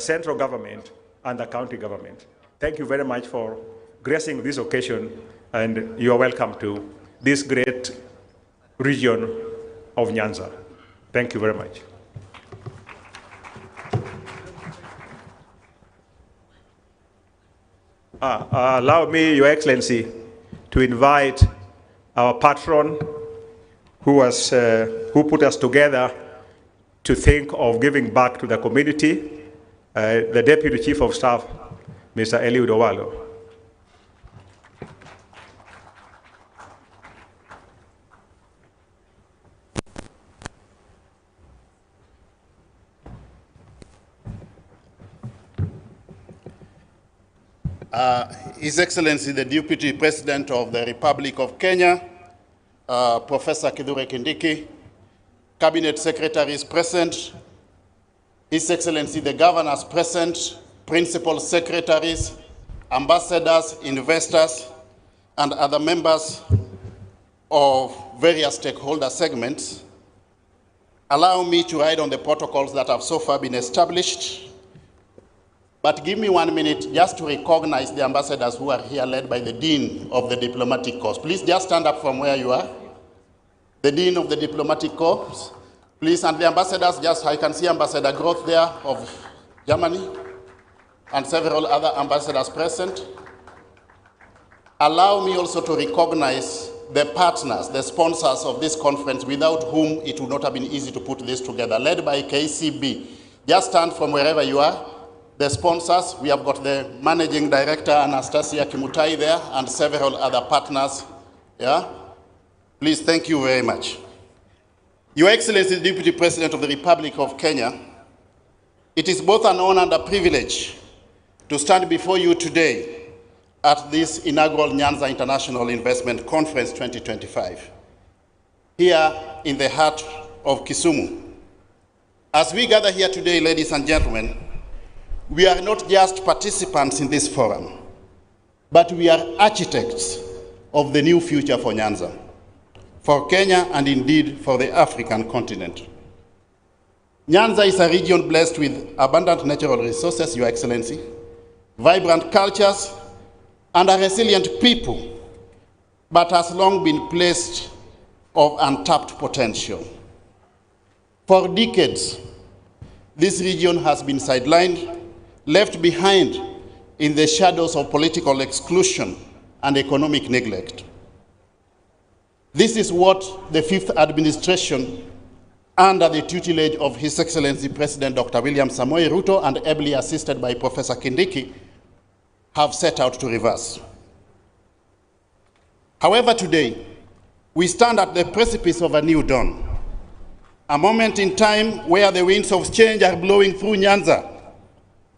central government and the county government. Thank you very much for gracing this occasion, and you are welcome to this great region of Nyanza. Thank you very much. Allow me, Your Excellency, to invite our patron who put us together to think of giving back to the community, the Deputy Chief of Staff, Mr. Eliud Owalo. His Excellency, the Deputy President of the Republic of Kenya, Professor Kindiki, Cabinet Secretaries present, His Excellency, the Governors present, Principal Secretaries, Ambassadors, investors, and other members of various stakeholder segments. Allow me to ride on the protocols that have so far been established. But give me 1 minute just to recognize the ambassadors who are here, led by the Dean of the Diplomatic Corps. Please just stand up from where you are. The Dean of the Diplomatic Corps, please, and the ambassadors, just, I can see Ambassador Groth there of Germany, and several other ambassadors present. Allow me also to recognize the partners, the sponsors of this conference, without whom it would not have been easy to put this together, led by KCB. Just stand from wherever you are. The sponsors, we have got the Managing Director, Anastasia Kimutai there, and several other partners. Yeah? Please, thank you very much. Your Excellency, the Deputy President of the Republic of Kenya, it is both an honor and a privilege to stand before you today at this inaugural Nyanza International Investment Conference 2025, here in the heart of Kisumu. As we gather here today, ladies and gentlemen, we are not just participants in this forum, but we are architects of the new future for Nyanza, for Kenya, and indeed for the African continent. Nyanza is a region blessed with abundant natural resources, Your Excellency, vibrant cultures, and a resilient people, but has long been placed of untapped potential. For decades, this region has been sidelined, left behind in the shadows of political exclusion and economic neglect. This is what the fifth administration, under the tutelage of His Excellency President Dr. William Samoei Ruto and ably assisted by Professor Kindiki, have set out to reverse. However, today, we stand at the precipice of a new dawn, a moment in time where the winds of change are blowing through Nyanza,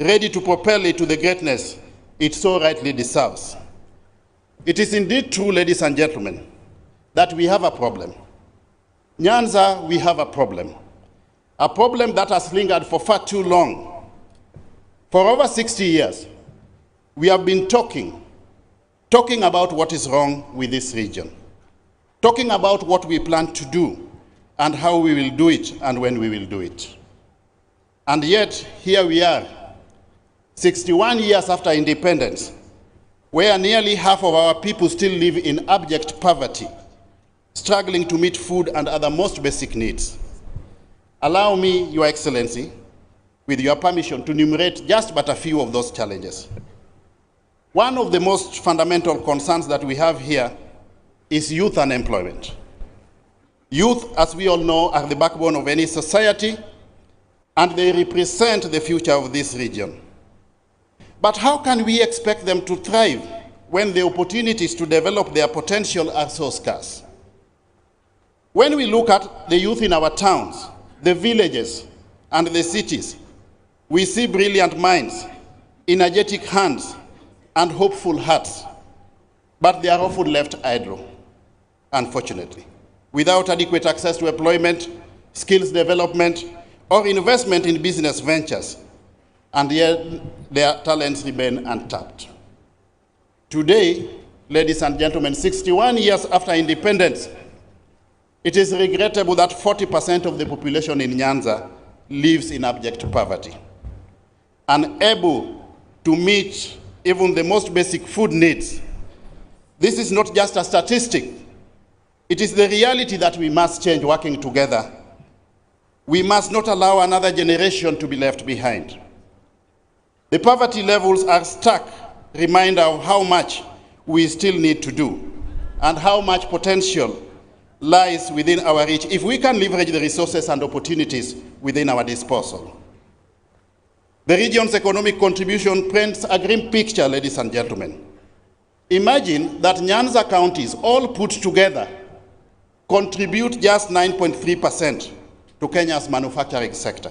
ready to propel it to the greatness it so rightly deserves. It is indeed true, ladies and gentlemen, that we have a problem. Nyanza, we have a problem that has lingered for far too long. For over 60 years, we have been talking about what is wrong with this region, talking about what we plan to do and how we will do it and when we will do it. And yet, here we are, 61 years after independence, where nearly half of our people still live in abject poverty, struggling to meet food and other most basic needs. Allow me, Your Excellency, with your permission, to enumerate just but a few of those challenges. One of the most fundamental concerns that we have here is youth unemployment. Youth, as we all know, are the backbone of any society, and they represent the future of this region. But how can we expect them to thrive when the opportunities to develop their potential are so scarce? When we look at the youth in our towns, the villages, and the cities, we see brilliant minds, energetic hands, and hopeful hearts, but they are often left idle, unfortunately, without adequate access to employment, skills development, or investment in business ventures, and yet their talents remain untapped. Today, ladies and gentlemen, 61 years after independence, it is regrettable that 40% of the population in Nyanza lives in abject poverty. unable to meet even the most basic food needs. This is not just a statistic. It is the reality that we must change working together. We must not allow another generation to be left behind. The poverty levels are stark reminder of how much we still need to do and how much potential lies within our reach if we can leverage the resources and opportunities within our disposal. The region's economic contribution paints a grim picture, ladies and gentlemen. Imagine that Nyanza counties, all put together, contribute just 9.3% to Kenya's manufacturing sector.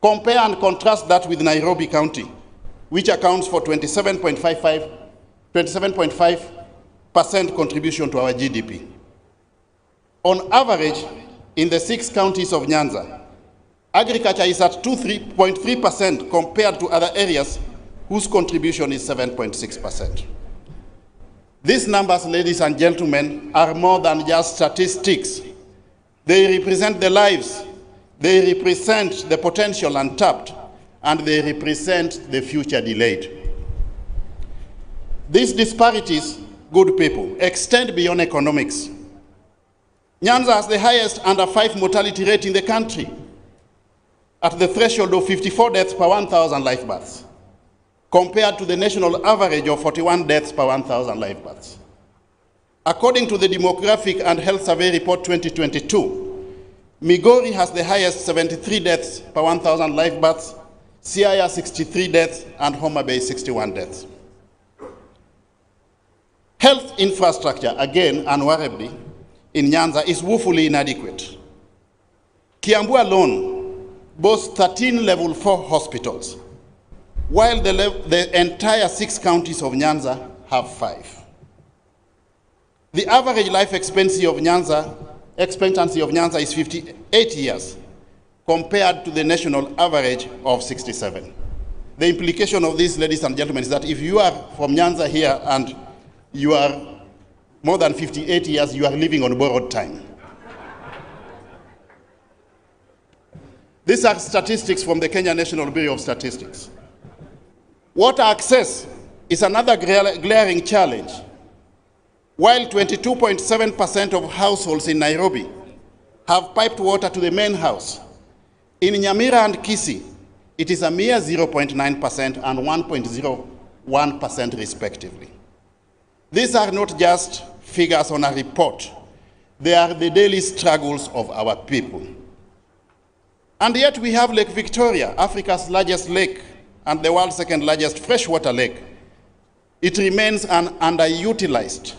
Compare and contrast that with Nairobi County, which accounts for 27.5% contribution to our GDP. On average, in the 6 counties of Nyanza, agriculture is at 3.3% compared to other areas whose contribution is 7.6%. These numbers, ladies and gentlemen, are more than just statistics. They represent the lives, they represent the potential untapped, and they represent the future delayed. These disparities, good people, extend beyond economics. Nyanza has the highest under 5 mortality rate in the country, at the threshold of 54 deaths per 1,000 live births, compared to the national average of 41 deaths per 1,000 live births. According to the Demographic and Health Survey Report 2022, Migori has the highest 73 deaths per 1,000 live births, Siaya 63 deaths, and Homa Bay 61 deaths. Health infrastructure, again, unwarrantably, in Nyanza is woefully inadequate. Kiambu alone boasts 13 level 4 hospitals, while the entire 6 counties of Nyanza have 5. The average life expectancy of Nyanza is 58 years, compared to the national average of 67. The implication of this, ladies and gentlemen, is that if you are from Nyanza here and you are more than 58 years, you are living on borrowed time. These are statistics from the Kenya National Bureau of Statistics. Water access is another glaring challenge. While 22.7% of households in Nairobi have piped water to the main house, in Nyamira and Kisii, it is a mere 0.9% and 1.01% respectively. These are not just figures on a report. They are the daily struggles of our people. And yet we have Lake Victoria, Africa's largest lake and the world's second largest freshwater lake. It remains an underutilized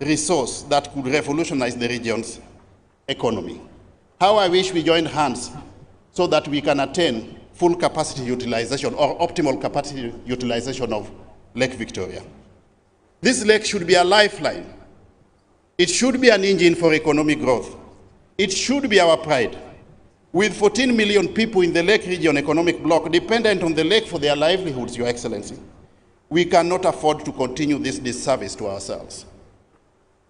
resource that could revolutionize the region's economy. How I wish we joined hands so that we can attain full capacity utilization or optimal capacity utilization of Lake Victoria. This lake should be a lifeline. It should be an engine for economic growth. It should be our pride. With 14 million people in the Lake Region economic bloc dependent on the lake for their livelihoods, Your Excellency, we cannot afford to continue this disservice to ourselves.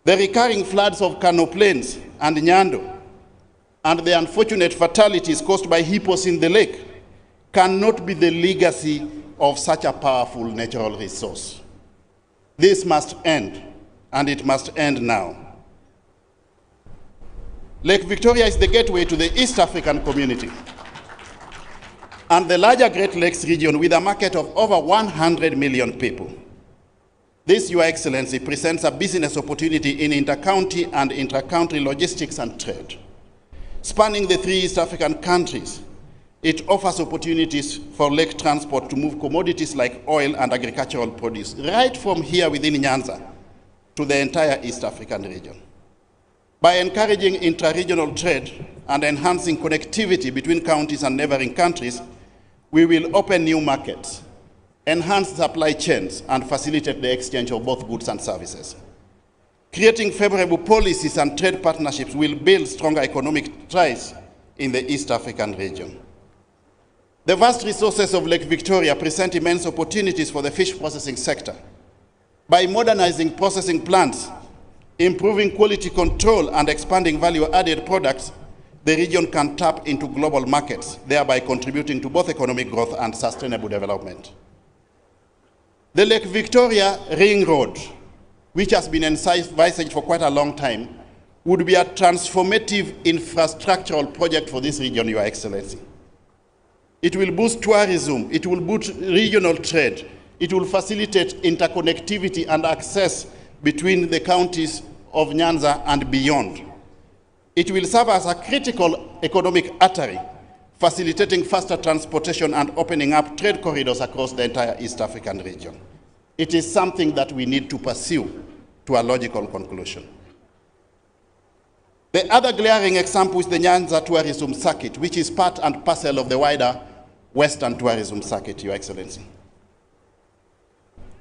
The recurring floods of Kano Plains and Nyando and the unfortunate fatalities caused by hippos in the lake cannot be the legacy of such a powerful natural resource. This must end, and it must end now. Lake Victoria is the gateway to the East African community and the larger Great Lakes region with a market of over 100 million people. This, Your Excellency, presents a business opportunity in inter-county and intra-country logistics and trade. Spanning the 3 East African countries, it offers opportunities for lake transport to move commodities like oil and agricultural produce right from here within Nyanza to the entire East African region. By encouraging intra-regional trade and enhancing connectivity between counties and neighboring countries, we will open new markets, enhance supply chains, and facilitate the exchange of both goods and services. Creating favorable policies and trade partnerships will build stronger economic ties in the East African region. The vast resources of Lake Victoria present immense opportunities for the fish processing sector. By modernizing processing plants, improving quality control, and expanding value-added products, the region can tap into global markets, thereby contributing to both economic growth and sustainable development. The Lake Victoria Ring Road, which has been envisaged for quite a long time, would be a transformative infrastructural project for this region, Your Excellency. It will boost tourism, it will boost regional trade, it will facilitate interconnectivity and access between the counties of Nyanza and beyond. It will serve as a critical economic artery, facilitating faster transportation and opening up trade corridors across the entire East African region. It is something that we need to pursue to a logical conclusion. The other glaring example is the Nyanza Tourism Circuit, which is part and parcel of the wider Western Tourism Circuit, Your Excellency.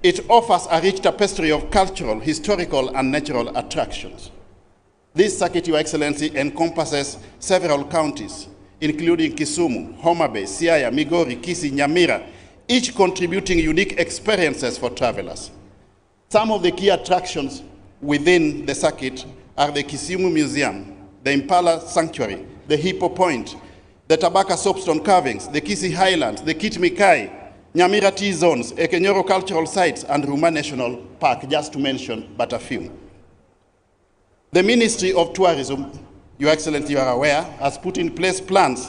It offers a rich tapestry of cultural, historical, and natural attractions. This circuit, Your Excellency, encompasses several counties, including Kisumu, Homa Bay, Siaya, Migori, Kisii, Nyamira, each contributing unique experiences for travelers. Some of the key attractions within the circuit are the Kisumu Museum, the Impala Sanctuary, the Hippo Point, the Tabaka Soapstone Carvings, the Kisii Highlands, the Kitmikai, Nyamira Tea Zones, Ekenyoro Cultural Sites, and Ruma National Park, just to mention but a few. The Ministry of Tourism, Your Excellency, you are aware, has put in place plans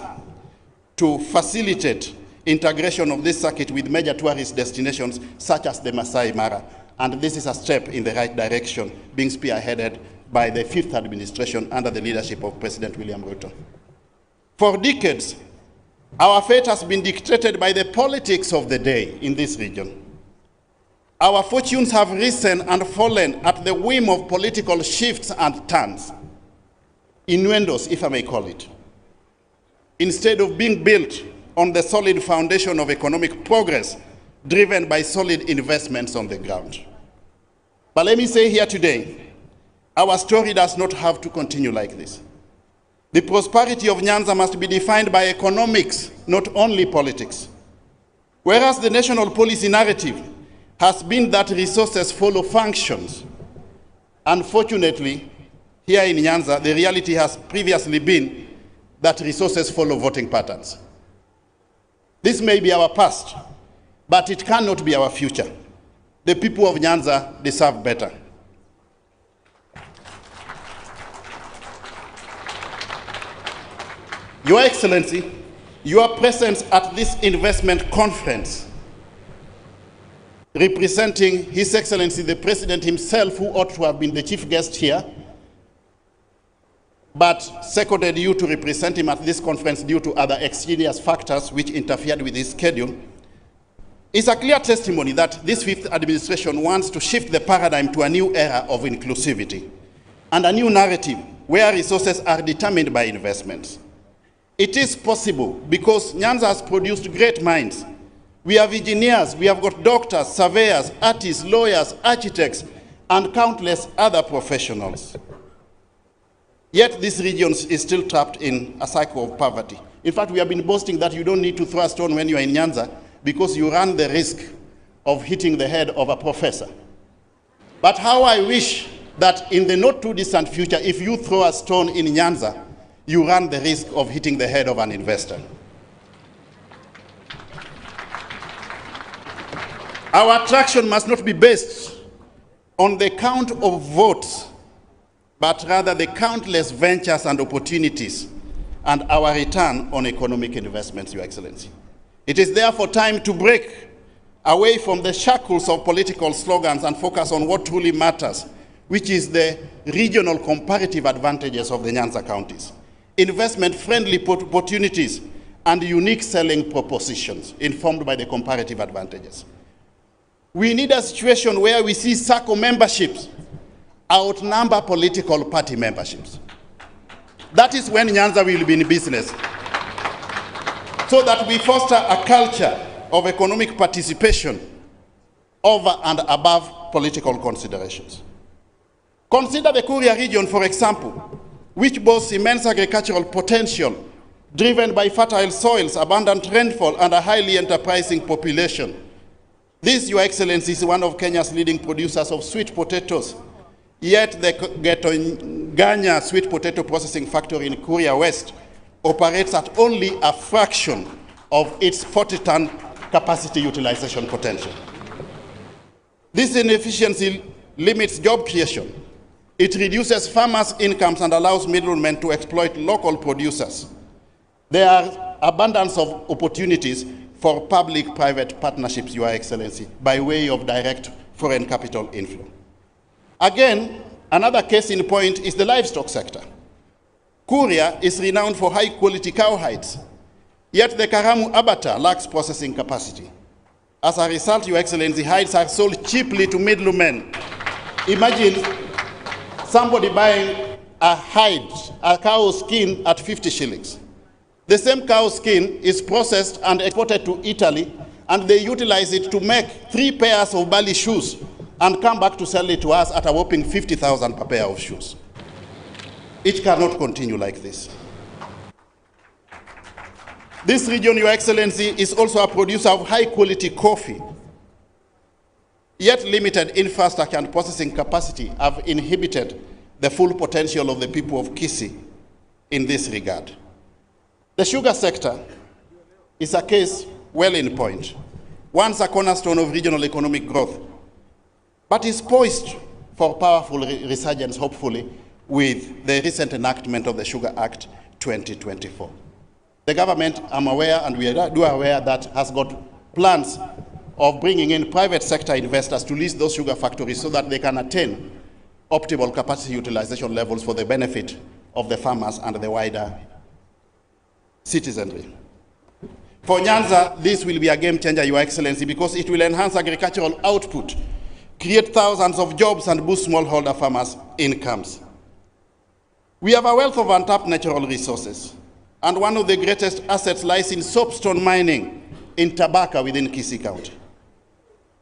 to facilitate integration of this circuit with major tourist destinations such as the Masai Mara. And this is a step in the right direction, being spearheaded by the 5th administration under the leadership of President William Ruto. For decades, our fate has been dictated by the politics of the day in this region. Our fortunes have risen and fallen at the whim of political shifts and turns, innuendos, if I may call it, instead of being built on the solid foundation of economic progress driven by solid investments on the ground. But let me say here today, our story does not have to continue like this. The prosperity of Nyanza must be defined by economics, not only politics. Whereas the national policy narrative has been that resources follow functions, unfortunately, here in Nyanza, the reality has previously been that resources follow voting patterns. This may be our past, but it cannot be our future. The people of Nyanza deserve better. Your Excellency, your presence at this investment conference, representing His Excellency the President himself, who ought to have been the chief guest here, but seconded you to represent him at this conference due to other extraneous factors which interfered with his schedule, is a clear testimony that this 5th administration wants to shift the paradigm to a new era of inclusivity and a new narrative where resources are determined by investments. It is possible because Nyanza has produced great minds. We have engineers, we have got doctors, surveyors, artists, lawyers, architects, and countless other professionals. Yet this region is still trapped in a cycle of poverty. In fact, we have been boasting that you don't need to throw a stone when you are in Nyanza because you run the risk of hitting the head of a professor. But how I wish that in the not too distant future, if you throw a stone in Nyanza, you run the risk of hitting the head of an investor. Our attraction must not be based on the count of votes, but rather the countless ventures and opportunities and our return on economic investments, Your Excellency. It is therefore time to break away from the shackles of political slogans and focus on what truly matters, which is the regional comparative advantages of the Nyanza counties, investment-friendly opportunities, and unique selling propositions informed by the comparative advantages. We need a situation where we see SACCO memberships outnumber political party memberships. That is when Nyanza will be in business. So that we foster a culture of economic participation over and above political considerations. Consider the Kuria region, for example, which boasts immense agricultural potential driven by fertile soils, abundant rainfall, and a highly enterprising population. This, Your Excellency, is one of Kenya's leading producers of sweet potatoes. Yet the Getonganya sweet potato processing factory in Kuria West operates at only a fraction of its 40-ton capacity utilization potential. This inefficiency limits job creation. It reduces farmers' incomes and allows middlemen to exploit local producers. There are abundance of opportunities for public-private partnerships, Your Excellency, by way of direct foreign capital inflow. Again, another case in point is the livestock sector. Kuria is renowned for high-quality cow hides, yet the Karamu abattoir lacks processing capacity. As a result, Your Excellency, hides are sold cheaply to middlemen. Imagine somebody buying a hide, a cow skin at 50 shillings. The same cow skin is processed and exported to Italy, and they utilize it to make 3 pairs of Bali shoes and come back to sell it to us at a whopping 50,000 per pair of shoes. It cannot continue like this. This region, Your Excellency, is also a producer of high-quality coffee. Yet limited infrastructure and processing capacity have inhibited the full potential of the people of Kisii in this regard. The sugar sector is a case well in point, once a cornerstone of regional economic growth, but is poised for powerful resurgence, hopefully, with the recent enactment of the Sugar Act 2024. The government, I'm aware, and we are aware, that has got plans of bringing in private sector investors to lease those sugar factories so that they can attain optimal capacity utilization levels for the benefit of the farmers and the wider citizenry. For Nyanza, this will be a game changer, Your Excellency, because it will enhance agricultural output, create thousands of jobs, and boost smallholder farmers' incomes. We have a wealth of untapped natural resources, and one of the greatest assets lies in soapstone mining in Tabaka within Kisii County.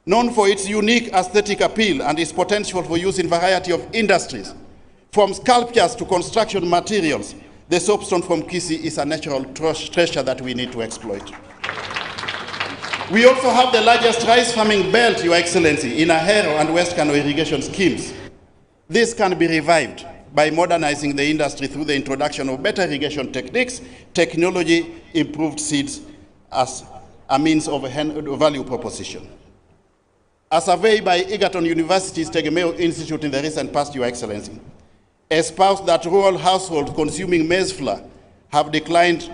Known for its unique aesthetic appeal and its potential for use in a variety of industries, from sculptures to construction materials, the soapstone from Kisii is a natural treasure that we need to exploit. We also have the largest rice farming belt, Your Excellency, in Ahero and West Kano irrigation schemes. This can be revived by modernizing the industry through the introduction of better irrigation techniques, technology, improved seeds as a means of a value proposition. A survey by Egerton University's Tegemeo Institute in the recent past, Your Excellency, espoused that rural households consuming maize flour have declined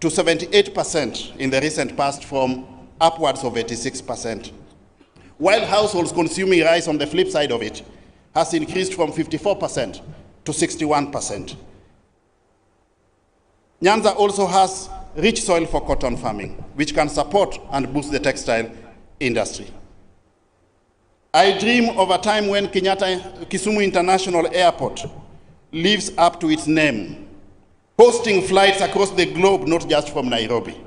to 78% in the recent past from upwards of 86%, while households consuming rice on the flip side of it has increased from 54% to 61%. Nyanza also has rich soil for cotton farming, which can support and boost the textile industry. I dream of a time when Kisumu International Airport lives up to its name, hosting flights across the globe, not just from Nairobi.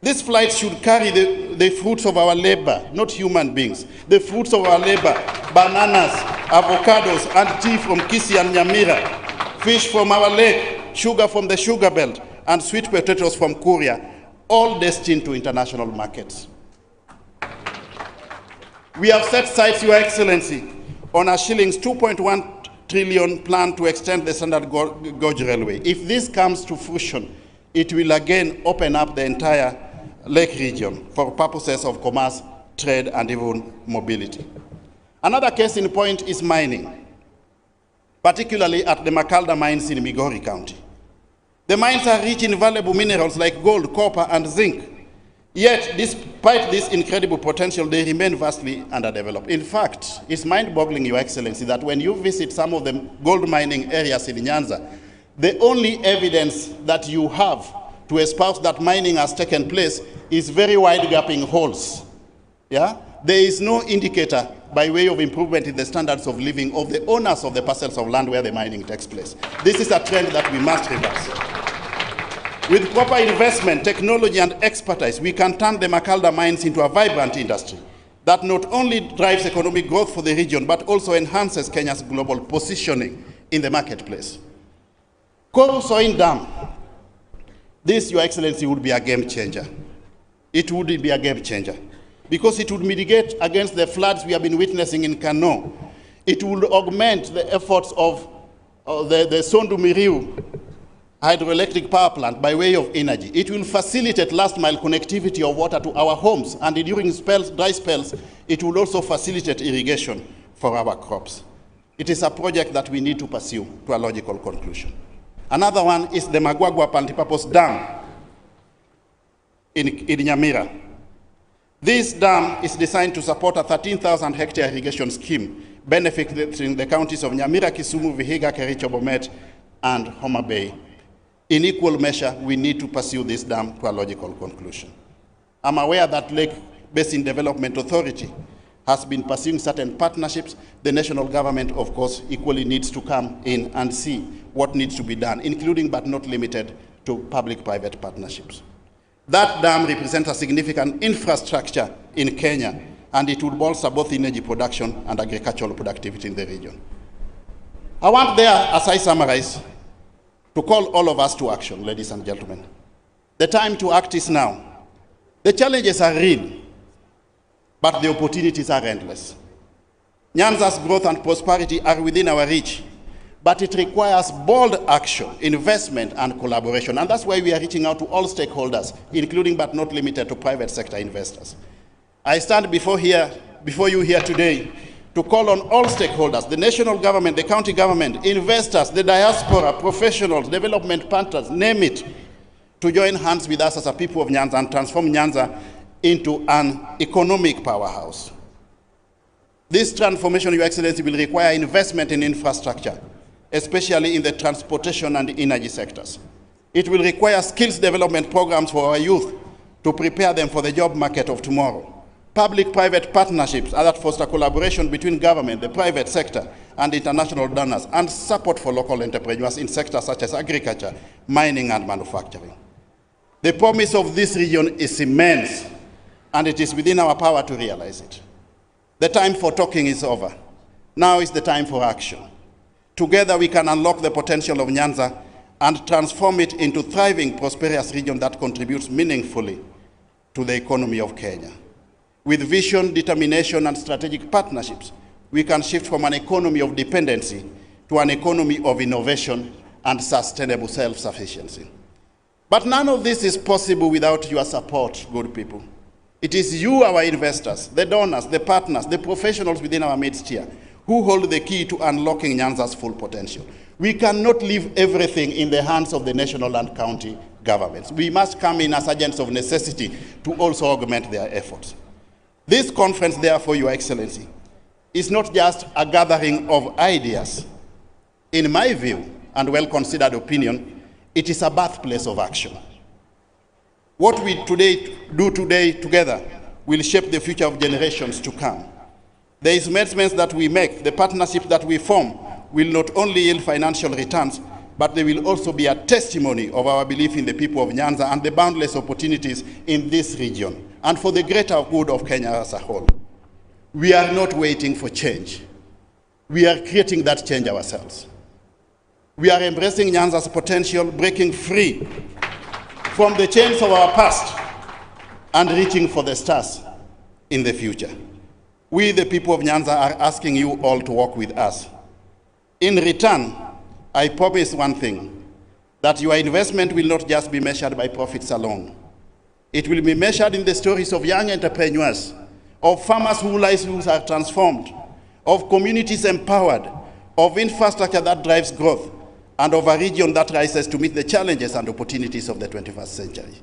These flights should carry the fruits of our labor, not human beings. The fruits of our labor, bananas, avocados, and tea from Kisii and Nyamira, fish from our lake, sugar from the sugar belt, and sweet potatoes from Kuria, all destined to international markets. We have set sights, Your Excellency, on a shillings 2.1 trillion plan to extend the Standard Gauge Railway. If this comes to fruition, it will again open up the entire lake region for purposes of commerce, trade, and even mobility. Another case in point is mining, particularly at the Makalda mines in Migori County. The mines are rich in valuable minerals like gold, copper, and zinc. Yet, despite this incredible potential, they remain vastly underdeveloped. In fact, it's mind-boggling, Your Excellency, that when you visit some of the gold mining areas in Nyanza, the only evidence that you have to espouse that mining has taken place is very wide-gapping holes. Yeah? There is no indicator by way of improvement in the standards of living of the owners of the parcels of land where the mining takes place. This is a trend that we must reverse. With proper investment, technology, and expertise, we can turn the Makalda mines into a vibrant industry that not only drives economic growth for the region, but also enhances Kenya's global positioning in the marketplace. Koru Soin Dam, this, Your Excellency, would be a game changer. It would be a game changer because it would mitigate against the floods we have been witnessing in Kano. It would augment the efforts of the Sondu Miriu hydroelectric power plant by way of energy. It will facilitate last mile connectivity of water to our homes, and during dry spells, it will also facilitate irrigation for our crops. It is a project that we need to pursue to a logical conclusion. Another one is the Magwagwa Multipurpose Dam in Nyamira. This dam is designed to support a 13,000 hectare irrigation scheme benefiting the counties of Nyamira, Kisumu, Vihiga, Kericho, Bomet, and Homa Bay. In equal measure, we need to pursue this dam to a logical conclusion. I'm aware that Lake Basin Development Authority has been pursuing certain partnerships. The national government, of course, equally needs to come in and see what needs to be done, including but not limited to public-private partnerships. That dam represents a significant infrastructure in Kenya, and it will bolster both energy production and agricultural productivity in the region. I want there, as I summarize, to call all of us to action, ladies and gentlemen. The time to act is now. The challenges are real, but the opportunities are endless. Nyanza's growth and prosperity are within our reach, but it requires bold action, investment, and collaboration. And that's why we are reaching out to all stakeholders, including but not limited to private sector investors. I stand before you here today to call on all stakeholders, the national government, the county government, investors, the diaspora, professionals, development partners, name it, to join hands with us as a people of Nyanza and transform Nyanza into an economic powerhouse. This transformation, Your Excellency, will require investment in infrastructure, especially in the transportation and energy sectors. It will require skills development programs for our youth to prepare them for the job market of tomorrow. Public-private partnerships that foster collaboration between government, the private sector, and international donors, and support for local entrepreneurs in sectors such as agriculture, mining, and manufacturing. The promise of this region is immense, and it is within our power to realize it. The time for talking is over. Now is the time for action. Together we can unlock the potential of Nyanza and transform it into a thriving, prosperous region that contributes meaningfully to the economy of Kenya. With vision, determination, and strategic partnerships, we can shift from an economy of dependency to an economy of innovation and sustainable self-sufficiency. But none of this is possible without your support, good people. It is you, our investors, the donors, the partners, the professionals within our midst here, who hold the key to unlocking Nyanza's full potential. We cannot leave everything in the hands of the national and county governments. We must come in as agents of necessity to also augment their efforts. This conference, therefore, Your Excellency, is not just a gathering of ideas. In my view, and well-considered opinion, it is a birthplace of action. What we do today together will shape the future of generations to come. The investments that we make, the partnerships that we form, will not only yield financial returns, but they will also be a testimony of our belief in the people of Nyanza and the boundless opportunities in this region, and for the greater good of Kenya as a whole. We are not waiting for change. We are creating that change ourselves. We are embracing Nyanza's potential, breaking free from the chains of our past and reaching for the stars in the future. We, the people of Nyanza, are asking you all to work with us. In return, I promise one thing, that your investment will not just be measured by profits alone. It will be measured in the stories of young entrepreneurs, of farmers whose lives are transformed, of communities empowered, of infrastructure that drives growth, and of a region that rises to meet the challenges and opportunities of the 21st century.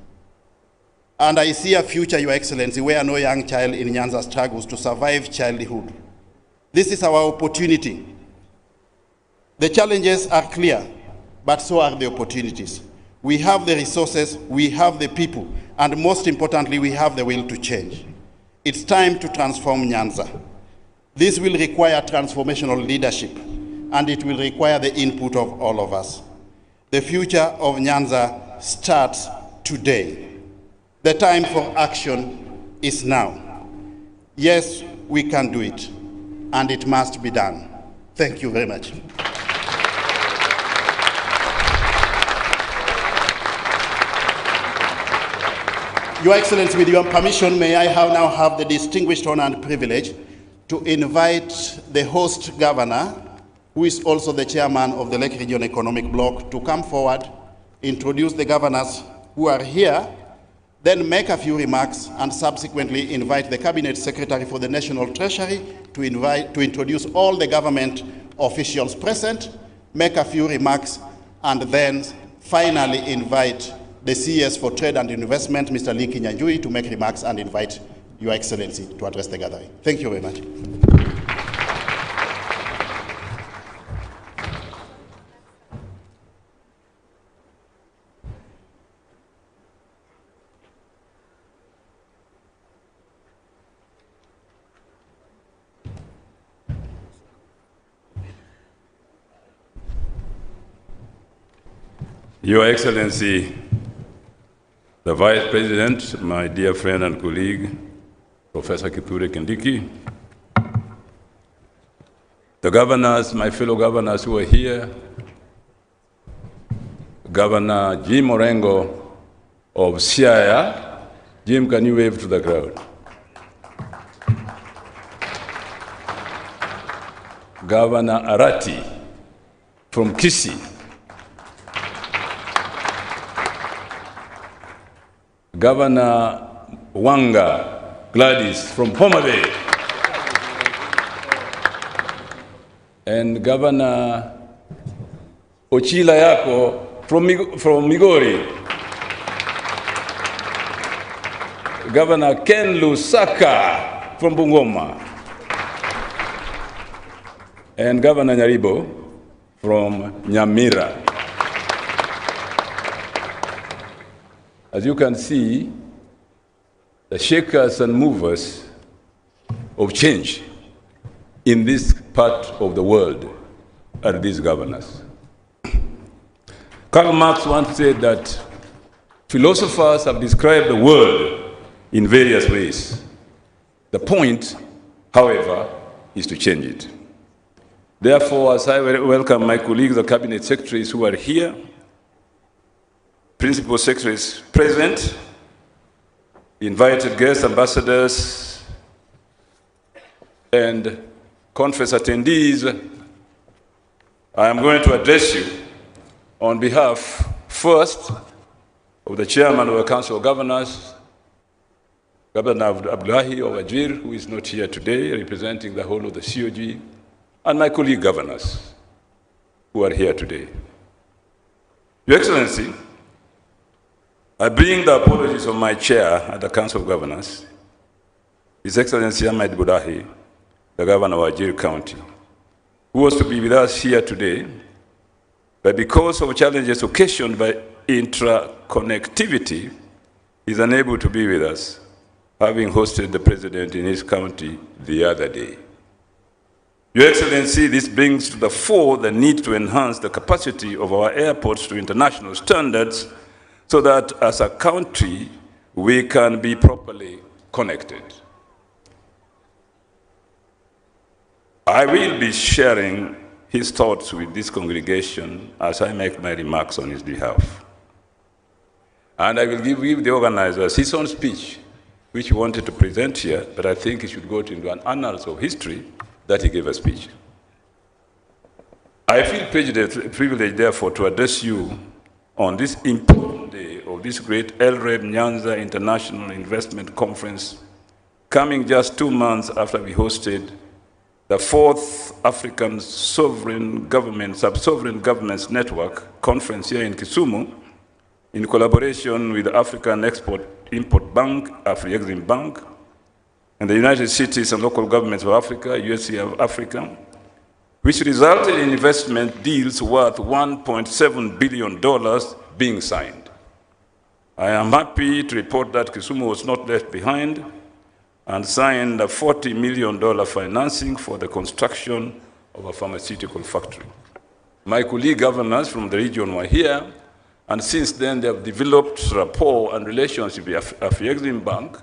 And I see a future, Your Excellency, where no young child in Nyanza struggles to survive childhood. This is our opportunity. The challenges are clear, but so are the opportunities. We have the resources, we have the people, and most importantly, we have the will to change. It's time to transform Nyanza. This will require transformational leadership, and it will require the input of all of us. The future of Nyanza starts today. The time for action is now. Yes, we can do it, and it must be done. Thank you very much. Your Excellency, with your permission, may I now have the distinguished honor and privilege to invite the host governor, who is also the chairman of the Lake Region Economic Bloc, to come forward introduce the governors who are here, then make a few remarks, and subsequently invite the Cabinet Secretary for the National Treasury to introduce all the government officials present, make a few remarks, and then finally invite the CS for Trade and Investment, Mr. Nyanza, to make remarks and invite Your Excellency to address the gathering. Thank you very much. Your Excellency, the Vice President, my dear friend and colleague, Professor Kindiki, the governors, my fellow governors who are here, Governor Jim Orengo of Siaya. Jim, can you wave to the crowd? Governor Arati from Kisii. Governor Wanga Gladys from Homa Bay, and Governor Ochila Yako from Migori, Governor Ken Lusaka from Bungoma, and Governor Nyaribo from Nyamira. As you can see, the shakers and movers of change in this part of the world are these governors. Karl Marx once said that philosophers have described the world in various ways. The point, however, is to change it. Therefore, as I welcome my colleagues, the cabinet secretaries who are here, principal secretaries present, invited guests, ambassadors, and conference attendees, I am going to address you on behalf, first, of the chairman of the Council of Governors, Governor Abdullahi of Wajir, who is not here today, representing the whole of the COG, and my colleague governors who are here today. Your Excellency, I bring the apologies of my chair at the Council of Governors, His Excellency Ahmed Budahi, the Governor of Wajir County, who was to be with us here today, but because of challenges occasioned by intra-connectivity, he is unable to be with us, having hosted the President in his county the other day. Your Excellency, this brings to the fore the need to enhance the capacity of our airports to international standards so that as a country, we can be properly connected. I will be sharing his thoughts with this congregation as I make my remarks on his behalf. And I will give the organizers his own speech, which he wanted to present here, but I think he should go into an annals of history that he gave a speech. I feel privileged, therefore, to address you on this important day of this great LREB Nyanza International Investment Conference, coming just 2 months after we hosted the 4th African Sub-Sovereign Governments Network Conference here in Kisumu, in collaboration with the African Export-Import Bank, Afri-Exim Bank, and the United Cities and Local Governments of Africa, USC of Africa, which resulted in investment deals worth $1.7 billion being signed. I am happy to report that Kisumu was not left behind and signed a $40 million financing for the construction of a pharmaceutical factory. My colleague governors from the region were here, and since then they have developed rapport and relationship with Afri-Exim Bank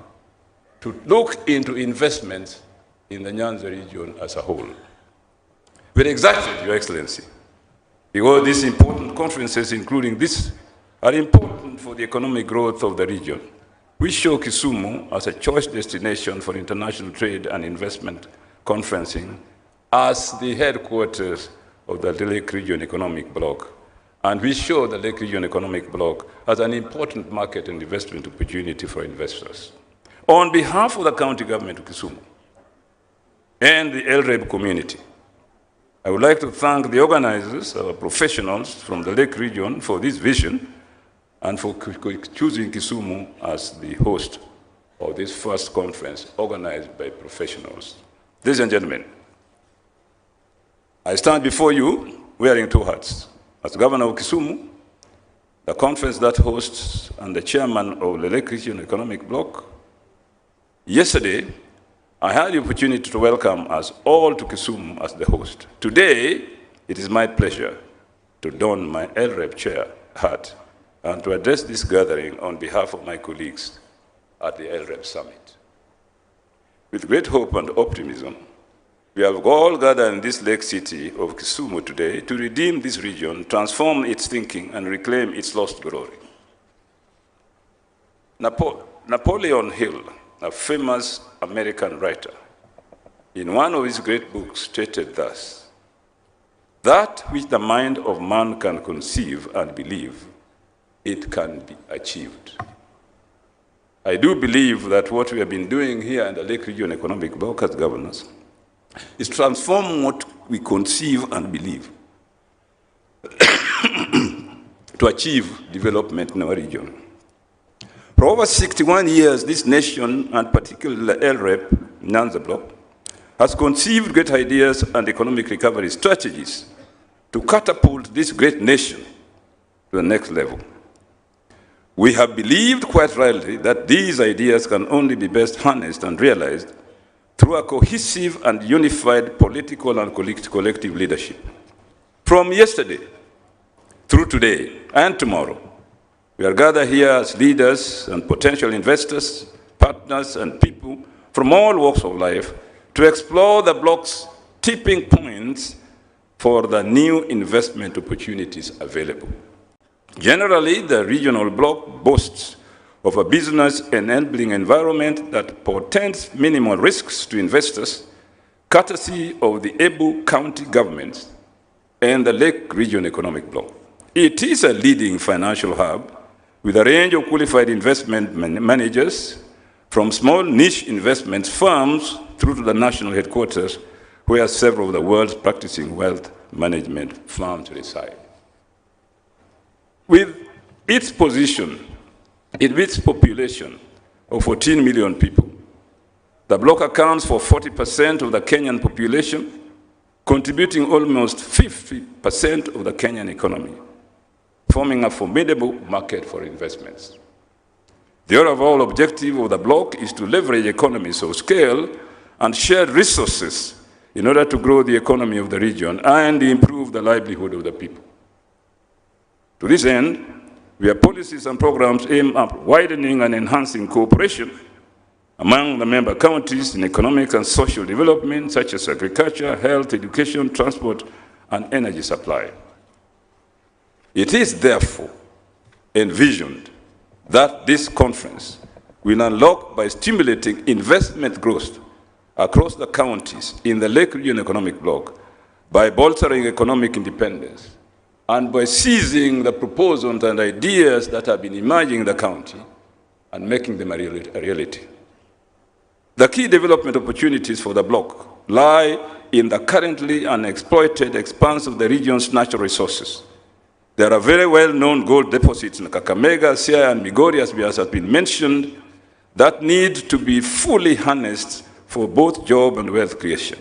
to look into investments in the Nyanza region as a whole. Very excited, Your Excellency, because these important conferences, including this, are important for the economic growth of the region. We show Kisumu as a choice destination for international trade and investment conferencing as the headquarters of the Lake Region Economic Bloc and we show the Lake Region Economic Bloc as an important market and investment opportunity for investors. On behalf of the county government of Kisumu and the LREB community, I would like to thank the organizers, our professionals from the Lake region for this vision and for choosing Kisumu as the host of this first conference organized by professionals. Ladies and gentlemen, I stand before you wearing two hats. As Governor of Kisumu, the conference that hosts and the chairman of the Lake Region Economic Bloc. Yesterday, I had the opportunity to welcome us all to Kisumu as the host. Today, it is my pleasure to don my LREP chair hat and to address this gathering on behalf of my colleagues at the LREP Summit. With great hope and optimism, we have all gathered in this lake city of Kisumu today to redeem this region, transform its thinking, and reclaim its lost glory. Napoleon Hill, a famous American writer, in one of his great books stated thus, "That which the mind of man can conceive and believe, it can be achieved." I do believe that what we have been doing here in the Lake Region Economic Bloc as governors is transform what we conceive and believe to achieve development in our region. For over 61 years, this nation, and particularly the LREP, Nyanza bloc, has conceived great ideas and economic recovery strategies to catapult this great nation to the next level. We have believed quite rightly that these ideas can only be best harnessed and realized through a cohesive and unified political and collective leadership. From yesterday through today and tomorrow, we are gathered here as leaders and potential investors, partners, and people from all walks of life to explore the bloc's tipping points for the new investment opportunities available. Generally, the regional bloc boasts of a business-enabling environment that portends minimal risks to investors, courtesy of the able county governments and the Lake Region Economic Bloc. It is a leading financial hub with a range of qualified investment managers, from small niche investment firms through to the national headquarters, where several of the world's practicing wealth management firms reside. With its position in its population of 14 million people, the bloc accounts for 40% of the Kenyan population, contributing almost 50% of the Kenyan economy, forming a formidable market for investments. The overall objective of the bloc is to leverage economies of scale and shared resources in order to grow the economy of the region and improve the livelihood of the people. To this end, we have policies and programs aimed at widening and enhancing cooperation among the member counties in economic and social development, such as agriculture, health, education, transport, and energy supply. It is therefore envisioned that this conference will unlock by stimulating investment growth across the counties in the Lake Region Economic Bloc, by bolstering economic independence, and by seizing the proposals and ideas that have been emerging in the county and making them a reality. The key development opportunities for the bloc lie in the currently unexploited expanse of the region's natural resources. There are very well-known gold deposits in Kakamega, Siaya, and Migori, as has been mentioned, that need to be fully harnessed for both job and wealth creation.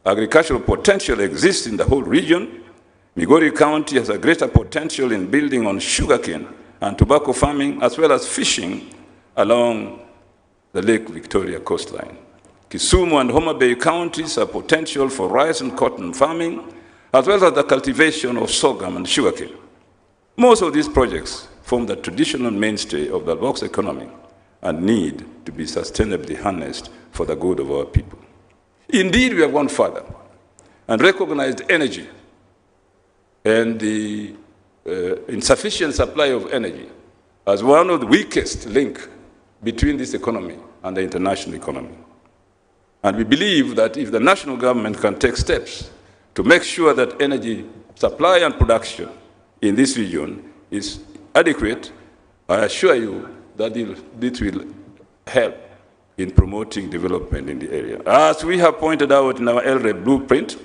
Agricultural potential exists in the whole region. Migori County has a greater potential in building on sugarcane and tobacco farming, as well as fishing along the Lake Victoria coastline. Kisumu and Homa Bay counties have potential for rice and cotton farming, as well as the cultivation of sorghum and sugarcane. Most of these projects form the traditional mainstay of the bloc's economy and need to be sustainably harnessed for the good of our people. Indeed, we have gone further and recognized energy and the insufficient supply of energy as one of the weakest links between this economy and the international economy. And we believe that if the national government can take steps to make sure that energy supply and production in this region is adequate, I assure you that this will help in promoting development in the area. As we have pointed out in our LREP blueprint,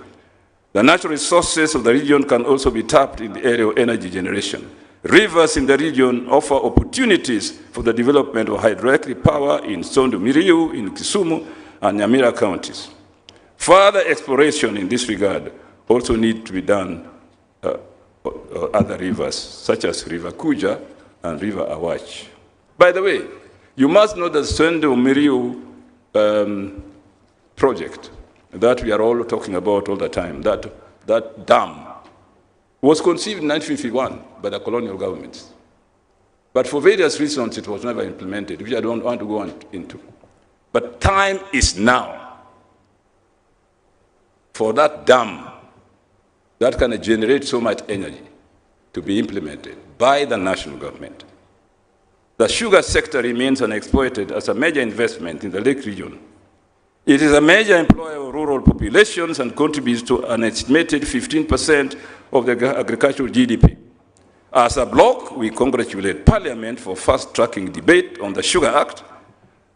the natural resources of the region can also be tapped in the area of energy generation. Rivers in the region offer opportunities for the development of hydroelectric power in Sondu Miriu, in Kisumu, and Nyamira counties. Further exploration in this regard also needs to be done other rivers, such as River Kuja and River Awach. By the way, you must know the Sondu Miriu project that we are all talking about all the time, that dam was conceived in 1951 by the colonial governments. But for various reasons, it was never implemented, which I don't want to go into. But time is now for that dam that can generate so much energy to be implemented by the national government. The sugar sector remains unexploited as a major investment in the Lake region. It is a major employer of rural populations and contributes to an estimated 15% of the agricultural GDP. As a bloc, we congratulate Parliament for fast-tracking debate on the Sugar Act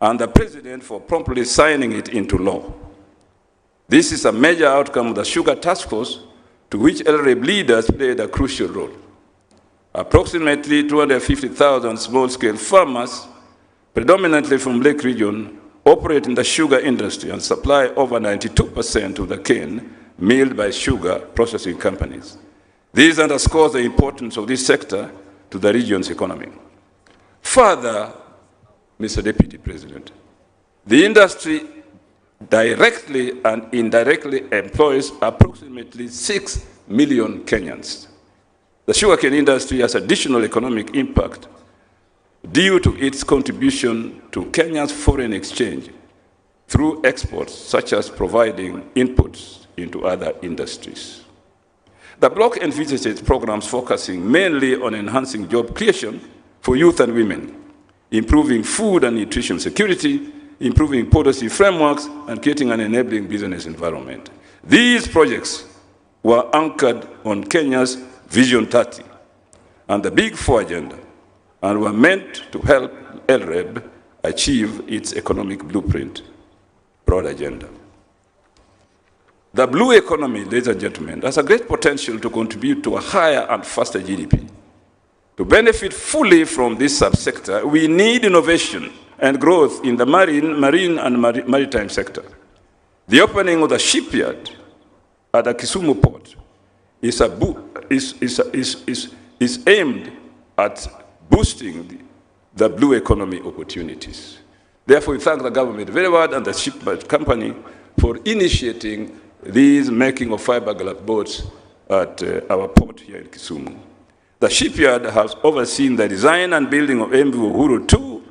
and the President for promptly signing it into law. This is a major outcome of the Sugar Task Force, to which LREB leaders played a crucial role. Approximately 250,000 small-scale farmers, predominantly from Lake region, operate in the sugar industry and supply over 92% of the cane milled by sugar processing companies. This underscores the importance of this sector to the region's economy. Further, Mr. Deputy President, the industry directly and indirectly employs approximately 6 million Kenyans. The sugarcane industry has additional economic impact due to its contribution to Kenya's foreign exchange through exports, such as providing inputs into other industries. The bloc envisages programs focusing mainly on enhancing job creation for youth and women, improving food and nutrition security, improving policy frameworks, and creating an enabling business environment. These projects were anchored on Kenya's Vision 30 and the Big Four agenda, and were meant to help LREB achieve its economic blueprint, broad agenda. The blue economy, ladies and gentlemen, has a great potential to contribute to a higher and faster GDP. To benefit fully from this subsector, we need innovation and growth in the marine and maritime sector. The opening of the shipyard at the Kisumu port is aimed at boosting the blue economy opportunities. Therefore, we thank the government very well and the shipyard company for initiating these making of fiberglass boats at our port here in Kisumu. The shipyard has overseen the design and building of MV Uhuru 2,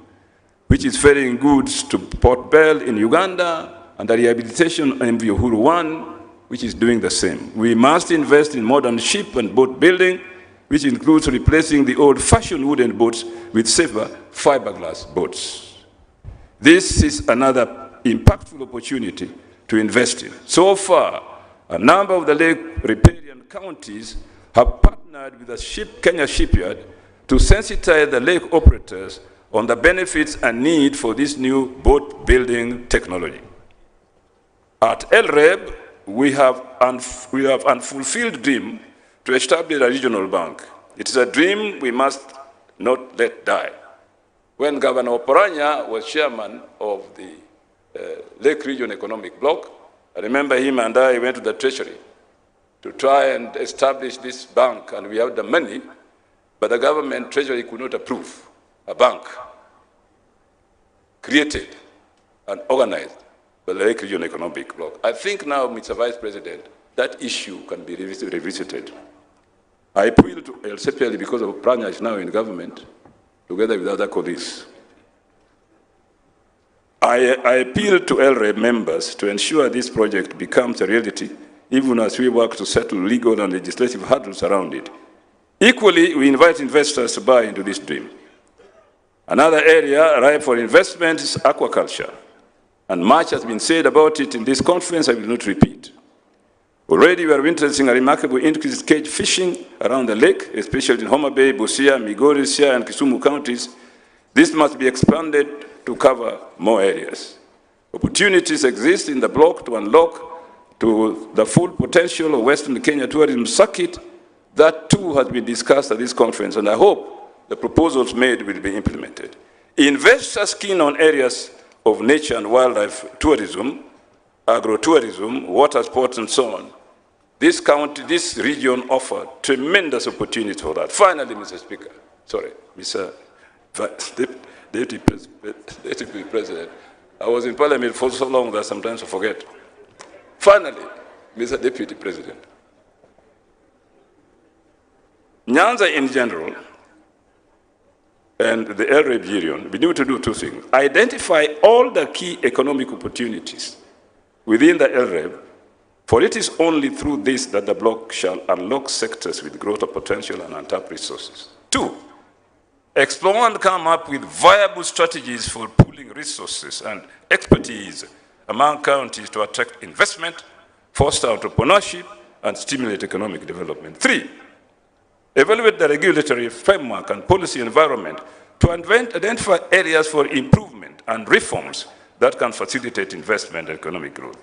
which is ferrying goods to Port Bell in Uganda, and the rehabilitation of MV Uhuru 1, which is doing the same. We must invest in modern ship and boat building, which includes replacing the old-fashioned wooden boats with safer fiberglass boats. This is another impactful opportunity to invest in. So far, a number of the lake riparian counties have partnered with the Kenya shipyard to sensitize the lake operators on the benefits and need for this new boat building technology. At LREB, we have unfulfilled dream to establish a regional bank. It is a dream we must not let die. When Governor Oporanya was chairman of the Lake Region Economic Bloc, I remember him and I went to the Treasury to try and establish this bank, and we had the money, but the government Treasury could not approve a bank created and organized by the Lake Region Economic Bloc. I think now, Mr. Vice President, that issue can be revisited. I appeal to, especially because of Pranya is now in government, together with other colleagues. I appeal to LREB members to ensure this project becomes a reality, even as we work to settle legal and legislative hurdles around it. Equally, we invite investors to buy into this dream. Another area ripe for investment is aquaculture, and much has been said about it in this conference. I will not repeat. Already we are witnessing a remarkable increase in cage fishing around the lake, especially in Homa Bay, Busia, Migori, Siaya, and Kisumu counties. This must be expanded to cover more areas. Opportunities exist in the block to unlock to the full potential of Western Kenya tourism circuit. That too has been discussed at this conference, and I hope the proposals made will be implemented. Investors keen on areas of nature and wildlife tourism, agro-tourism, water sports, and so on. This region offers tremendous opportunity for that. Finally, Mr. Speaker, Mr. Deputy President, I was in Parliament for so long that sometimes I forget. Finally, Mr. Deputy President, Nyanza in general and the LREB region, we need to do two things. Identify all the key economic opportunities within the LREB, for it is only through this that the bloc shall unlock sectors with greater potential and untapped resources. Two, explore and come up with viable strategies for pooling resources and expertise among counties to attract investment, foster entrepreneurship, and stimulate economic development. Three, evaluate the regulatory framework and policy environment to identify areas for improvement and reforms that can facilitate investment and economic growth.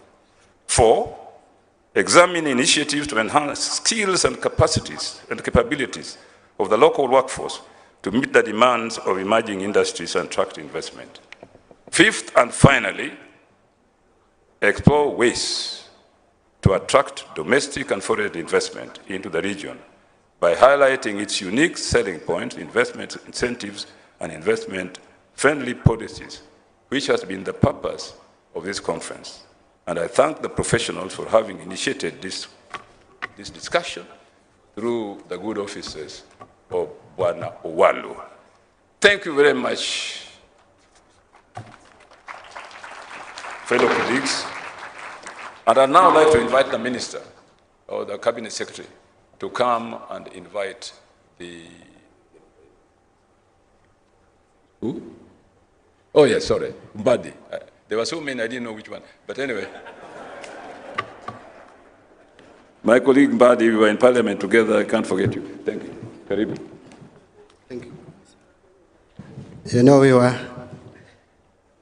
Four, examine initiatives to enhance skills and capacities and capabilities of the local workforce to meet the demands of emerging industries and attract investment. Fifth and finally, explore ways to attract domestic and foreign investment into the region by highlighting its unique selling points, investment incentives, and investment-friendly policies, which has been the purpose of this conference. And I thank the professionals for having initiated this discussion through the good offices of Bwana Owalu. Thank you very much, fellow colleagues. And I'd now like to invite the Minister or the Cabinet Secretary to come and invite the... Who? Oh, yes, sorry, Mbadi. There were so many, I didn't know which one. But anyway. My colleague Mbadi, we were in Parliament together. I can't forget you. Thank you. Karibu. Thank you. You know,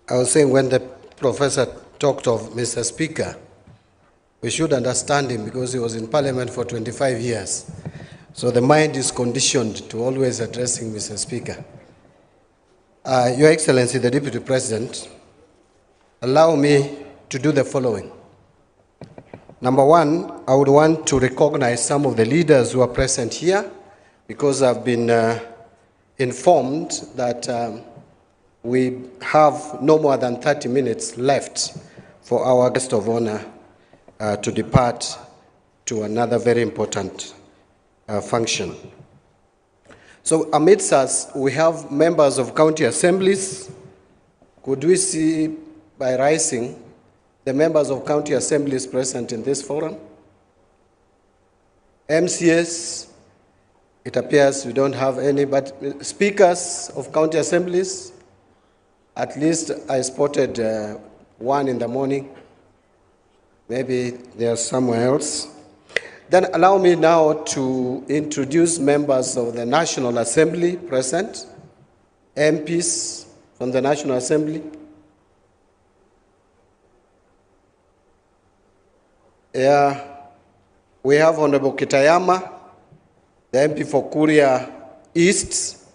I was saying when the professor talked of Mr. Speaker, we should understand him because he was in Parliament for 25 years. So the mind is conditioned to always addressing Mr. Speaker. Your Excellency, the Deputy President, allow me to do the following. Number one, I would want to recognize some of the leaders who are present here because I've been informed that we have no more than 30 minutes left for our guest of honor to depart to another very important function. So amidst us, we have members of county assemblies. Could we see by rising the members of county assemblies present in this forum? MCS, it appears we don't have any, but speakers of county assemblies, at least I spotted one in the morning. Maybe they're somewhere else. Then allow me now to introduce members of the National Assembly present, MPs from the National Assembly. Yeah, we have Honorable Kitayama, the MP for Kuria East.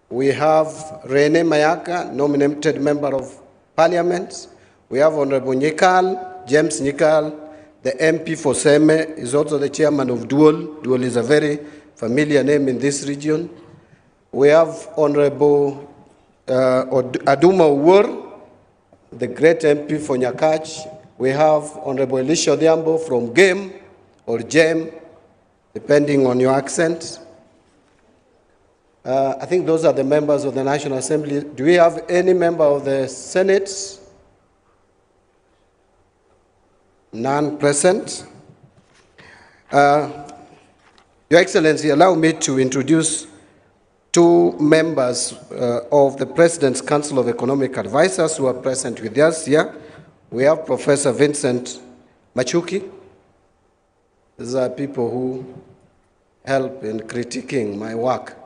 We have Rene Mayaka, nominated Member of Parliament. We have Honorable Nyikal, James Nyikal, the MP for Seme, is also the chairman of Dual. Dual is a very familiar name in this region. We have Honorable Aduma Uwor, the great MP for Nyakach. We have Honorable Elisha Odhiambo from GEM or GEM, depending on your accent. I think those are the members of the National Assembly. Do we have any member of the Senate? None present. Your Excellency, allow me to introduce two members of the President's Council of Economic Advisors who are present with us here. We have Professor Vincent Machuki. These are people who help in critiquing my work.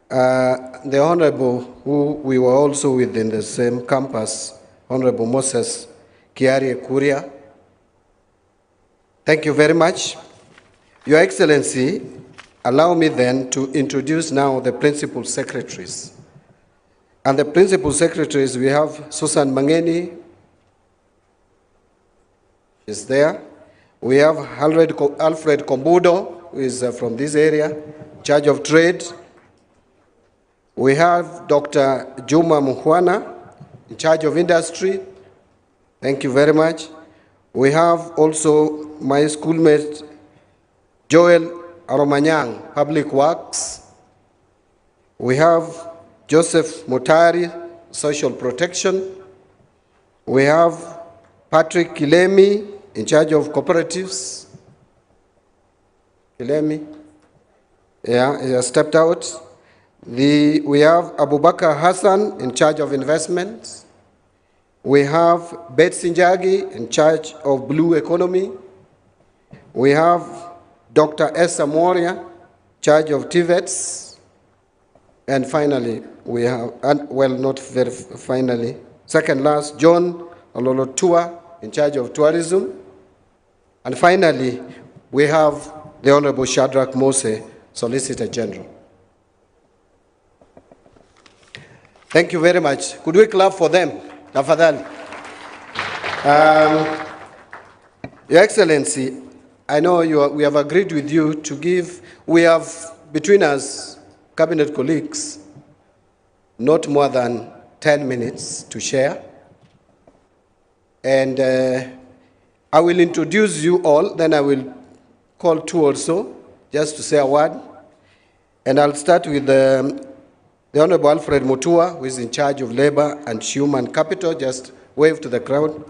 The Honorable, who we were also with in the same campus, Honorable Moses Kiarie Kuria, thank you very much. Your Excellency, allow me then to introduce now the principal secretaries. And the principal secretaries, we have Susan Mangeni, is there. We have Alfred Kombudo, who is from this area, in charge of trade. We have Dr. Juma Muhwana, in charge of industry. Thank you very much. We have also my schoolmate, Joel Aromanyang, Public Works. We have Joseph Mutari, Social Protection. We have Patrick Kilemi, in charge of cooperatives. Kilemi, yeah, he has stepped out. We have Abubakar Hassan, in charge of investments. We have Betsy Njagi, in charge of blue economy. We have Dr. Esther Moria, in charge of TVETs. And finally, we have, well, not very finally, second last, John Ololotua, in charge of tourism. And finally, we have the Honorable Shadrach Mose, Solicitor General. Thank you very much. Could we clap for them? Tafadhali. Your Excellency, I know we have agreed with you to give, we have between us, cabinet colleagues, not more than 10 minutes to share. And I will introduce you all, then I will call two also, just to say a word. And I'll start with the Honorable Alfred Mutua, who is in charge of labor and human capital. Just wave to the crowd.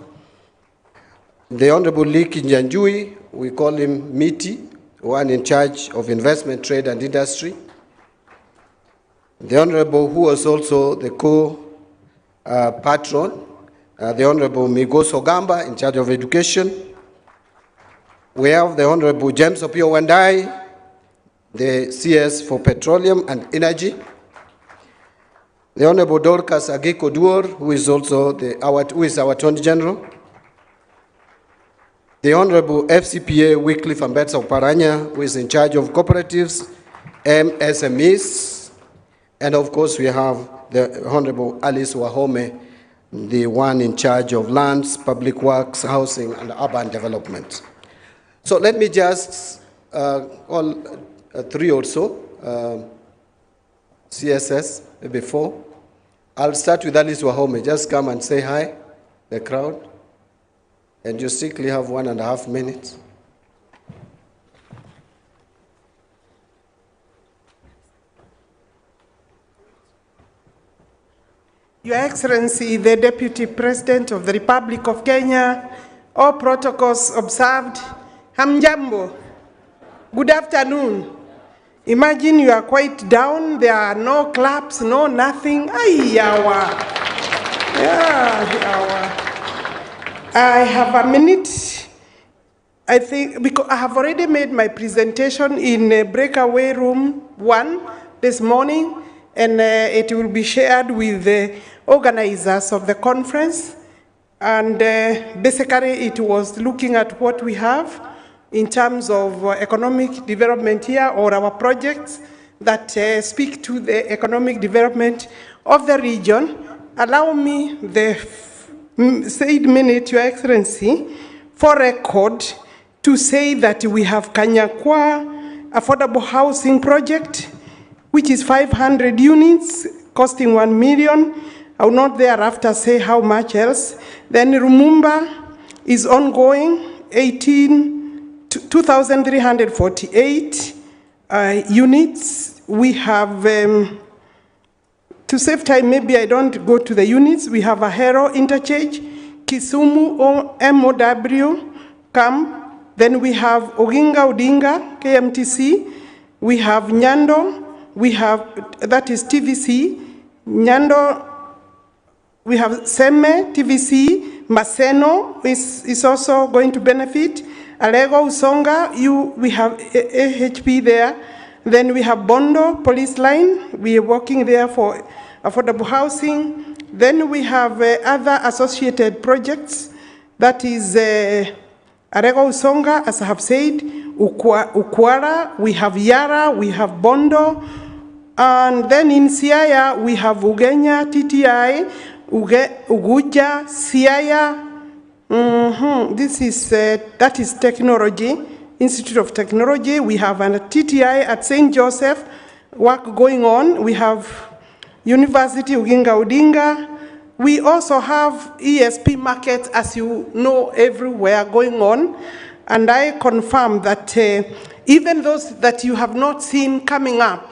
The Honorable Lee Kinjanjui, we call him MITI, one in charge of investment, trade, and industry. The Honorable, who was also the co-patron, the Honorable Migos Ogamba, in charge of education. We have the Honorable James Opio Wandai, the CS for petroleum and energy. The Honorable Dorcas Agiko Duor, who is also our Attorney General. The Honorable FCPA Wycliffe Ambetsa Oparanya, who is in charge of cooperatives, MSMEs. And of course, we have the Honorable Alice Wahome, the one in charge of lands, public works, housing, and urban development. So let me just, all three also, CSS, maybe four. I'll start with Alice Wahome. Just come and say hi, the crowd. And you strictly have 1.5 minutes. Your Excellency, the Deputy President of the Republic of Kenya, all protocols observed. Hamjambo. Good afternoon. Imagine you are quite down, there are no claps, no nothing. Ay, yawa. Yeah, yawa. I have a minute, I think, because I have already made my presentation in breakaway room 1 this morning, and it will be shared with the organizers of the conference. And basically, it was looking at what we have in terms of economic development here, or our projects that speak to the economic development of the region. Allow me the said minute, Your Excellency, for record to say that we have Kanyakwa affordable housing project, which is 500 units costing 1 million. I will not thereafter say how much else. Then Rumumba is ongoing, 2,348 units. We have, to save time, maybe I don't go to the units. We have Ahero Interchange, Kisumu MOW Camp. Then we have Oginga Odinga, KMTC. We have Nyando. We have, that is TVC. Nyando, we have Seme, TVC. Maseno is also going to benefit. Alego Usonga, we have AHP there. Then we have Bondo Police Line. We are working there for affordable housing. Then we have other associated projects. That is Arego Usonga, as I have said, Ukwara, we have Yara, we have Bondo. And then in Siaya, we have Ugenya, TTI, Uguja, Siaya. That is technology, Institute of Technology. We have a TTI at St. Joseph, work going on. We have University Uginga Odinga. We also have ESP markets, as you know, everywhere going on. And I confirm that even those that you have not seen coming up,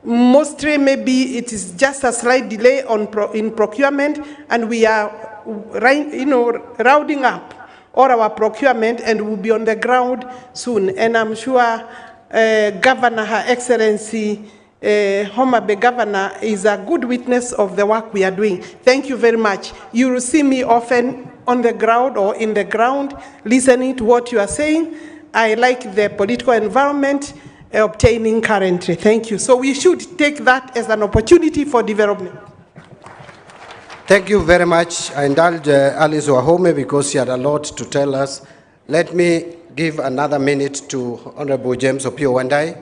mostly maybe it is just a slight delay in procurement, and we are rounding up all our procurement and will be on the ground soon. And I'm sure Governor, Her Excellency, Homa Bay Governor is a good witness of the work we are doing. Thank you very much. You will see me often on the ground or in the ground listening to what you are saying. I like the political environment obtaining currently. Thank you. So we should take that as an opportunity for development. Thank you very much. I indulge Alice Wahome because she had a lot to tell us. Let me give another minute to Honorable James Opio Wandai.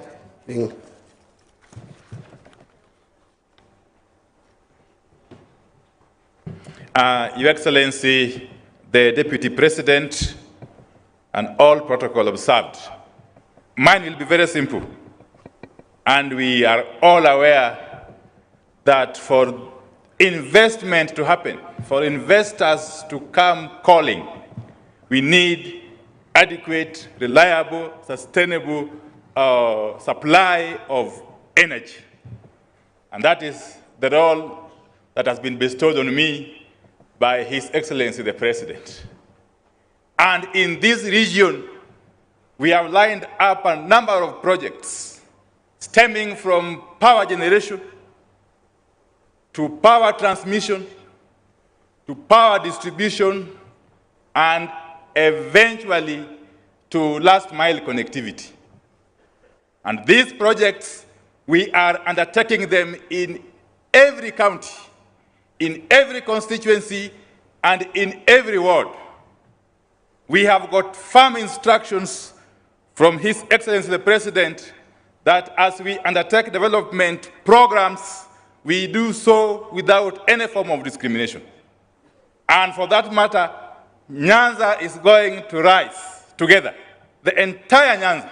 Your Excellency, the Deputy President, and all protocol observed. Mine will be very simple. And we are all aware that for investment to happen, for investors to come calling, we need adequate, reliable, sustainable supply of energy. And that is the role that has been bestowed on me by His Excellency the President. And in this region, we have lined up a number of projects stemming from power generation to power transmission to power distribution and eventually to last mile connectivity. And these projects, we are undertaking them in every county, in every constituency, and in every ward. We have got firm instructions from His Excellency the President that as we undertake development programs, we do so without any form of discrimination. And for that matter, Nyanza is going to rise together, the entire Nyanza,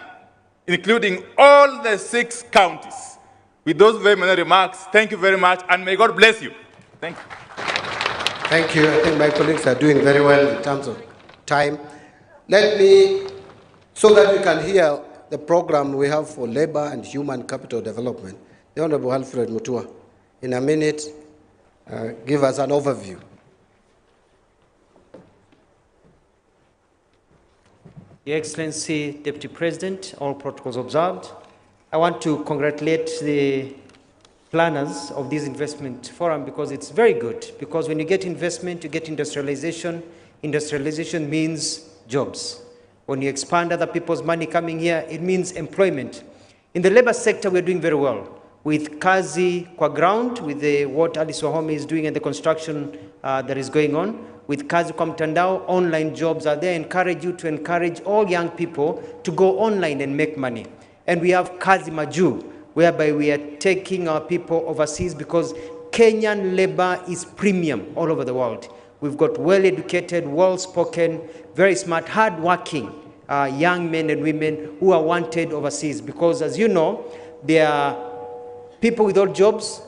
including all the 6 counties. With those very many remarks, thank you very much, and may God bless you. Thank you. Thank you. I think my colleagues are doing very well in terms of time. Let me, so that we can hear the program we have for labor and human capital development, the Honorable Alfred Mutua, in a minute, give us an overview. Your Excellency, Deputy President, all protocols observed. I want to congratulate the planners of this investment forum because it's very good. Because when you get investment, you get industrialization. Industrialization means jobs. When you expand other people's money coming here, it means employment. In the labor sector, we're doing very well. With Kazi Kwa Ground, with what Alice Wahome is doing and the construction that is going on. With Kazi Kwa Mtandao, online jobs are there. Encourage you to encourage all young people to go online and make money. And we have Kazi Maju, whereby we are taking our people overseas because Kenyan labor is premium all over the world. We've got well-educated, well-spoken, very smart, hard-working young men and women who are wanted overseas because, as you know, there are people without jobs,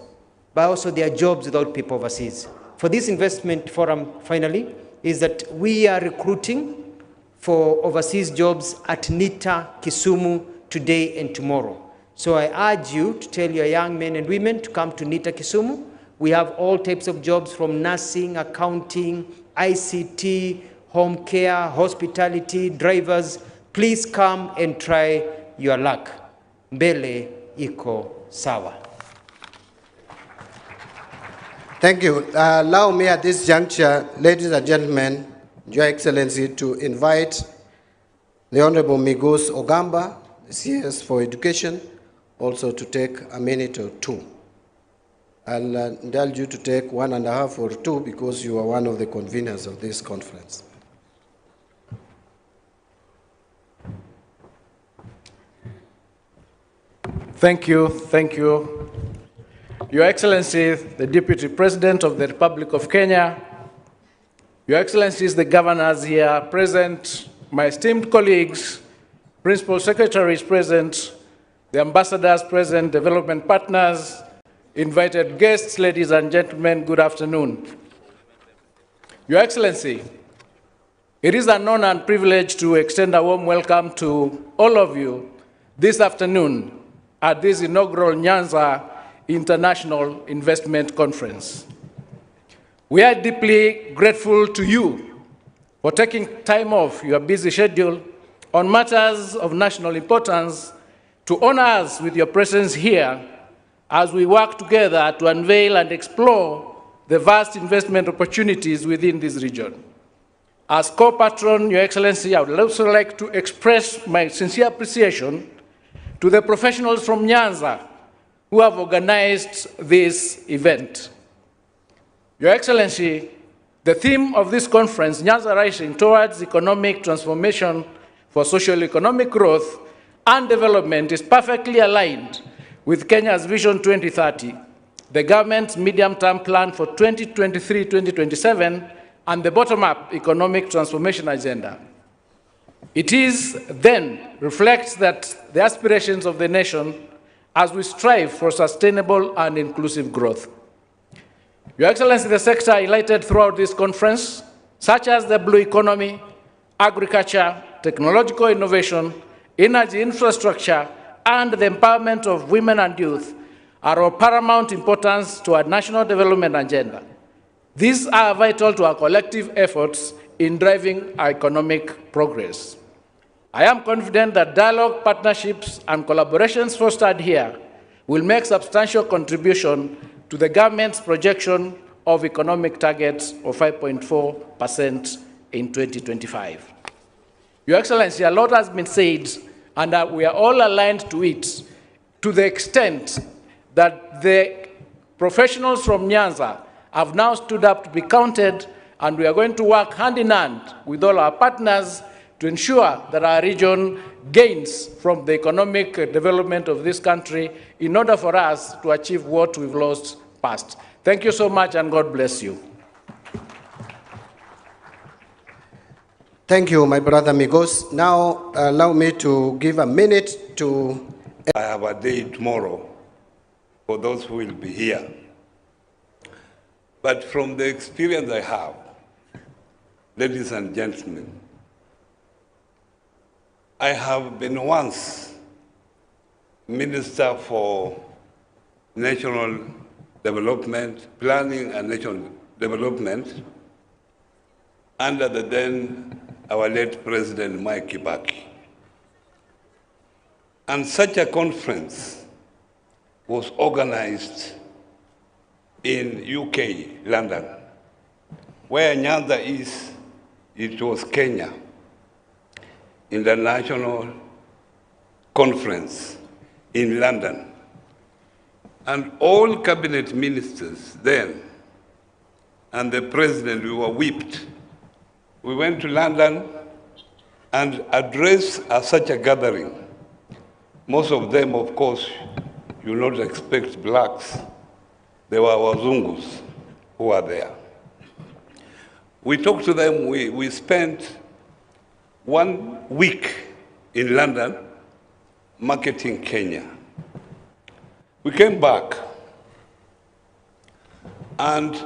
but also there are jobs without people overseas. For this investment forum, finally, is that we are recruiting for overseas jobs at NITA, Kisumu, today and tomorrow. So I urge you to tell your young men and women to come to NITA Kisumu. We have all types of jobs from nursing, accounting, ICT, home care, hospitality, drivers. Please come and try your luck. Mbele iko sawa. Thank you. Allow me at this juncture, ladies and gentlemen, Your Excellency, to invite the Honorable Migos Ogamba, the CS for Education, also to take a minute or two. I'll indulge you to take 1.5 or 2 because you are one of the conveners of this conference. Thank you. Thank you. Your Excellency, the Deputy President of the Republic of Kenya, Your Excellencies, the governors here present, my esteemed colleagues, principal secretaries present, the ambassadors present, development partners, invited guests, ladies and gentlemen, good afternoon. Your Excellency, it is an honor and privilege to extend a warm welcome to all of you this afternoon at this inaugural Nyanza International Investment Conference. We are deeply grateful to you for taking time off your busy schedule on matters of national importance to honor us with your presence here as we work together to unveil and explore the vast investment opportunities within this region. As co-patron, Your Excellency, I would also like to express my sincere appreciation to the professionals from Nyanza who have organized this event. Your Excellency, the theme of this conference, Nyanza Rising Towards Economic Transformation for Socio-Economic Growth and Development, is perfectly aligned with Kenya's Vision 2030, the government's medium-term plan for 2023-2027, and the bottom-up economic transformation agenda. It then reflects that the aspirations of the nation as we strive for sustainable and inclusive growth. Your Excellency, the sector highlighted throughout this conference, such as the blue economy, agriculture, technological innovation, energy infrastructure, and the empowerment of women and youth, are of paramount importance to our national development agenda. These are vital to our collective efforts in driving our economic progress. I am confident that dialogue, partnerships, and collaborations fostered here will make substantial contribution to the government's projection of economic targets of 5.4% in 2025. Your Excellency, a lot has been said, and we are all aligned to it, to the extent that the professionals from Nyanza have now stood up to be counted, and we are going to work hand in hand with all our partners to ensure that our region gains from the economic development of this country in order for us to achieve what we've lost past. Thank you so much, and God bless you. Thank you, my brother Migos. Now, allow me to give a minute to... I have a day tomorrow for those who will be here. But from the experience I have, ladies and gentlemen, I have been once Minister for National Development, Planning and National Development, under the then our late President Mike Kindiki. And such a conference was organized in UK, London. Where Nyanza is, it was Kenya, International Conference in London. And all cabinet ministers then, and the president, we were whipped. We went to London and addressed such a gathering. Most of them, of course, you not expect blacks. They were Wazungus who were there. We talked to them, we spent 1 week in London marketing Kenya. We came back, and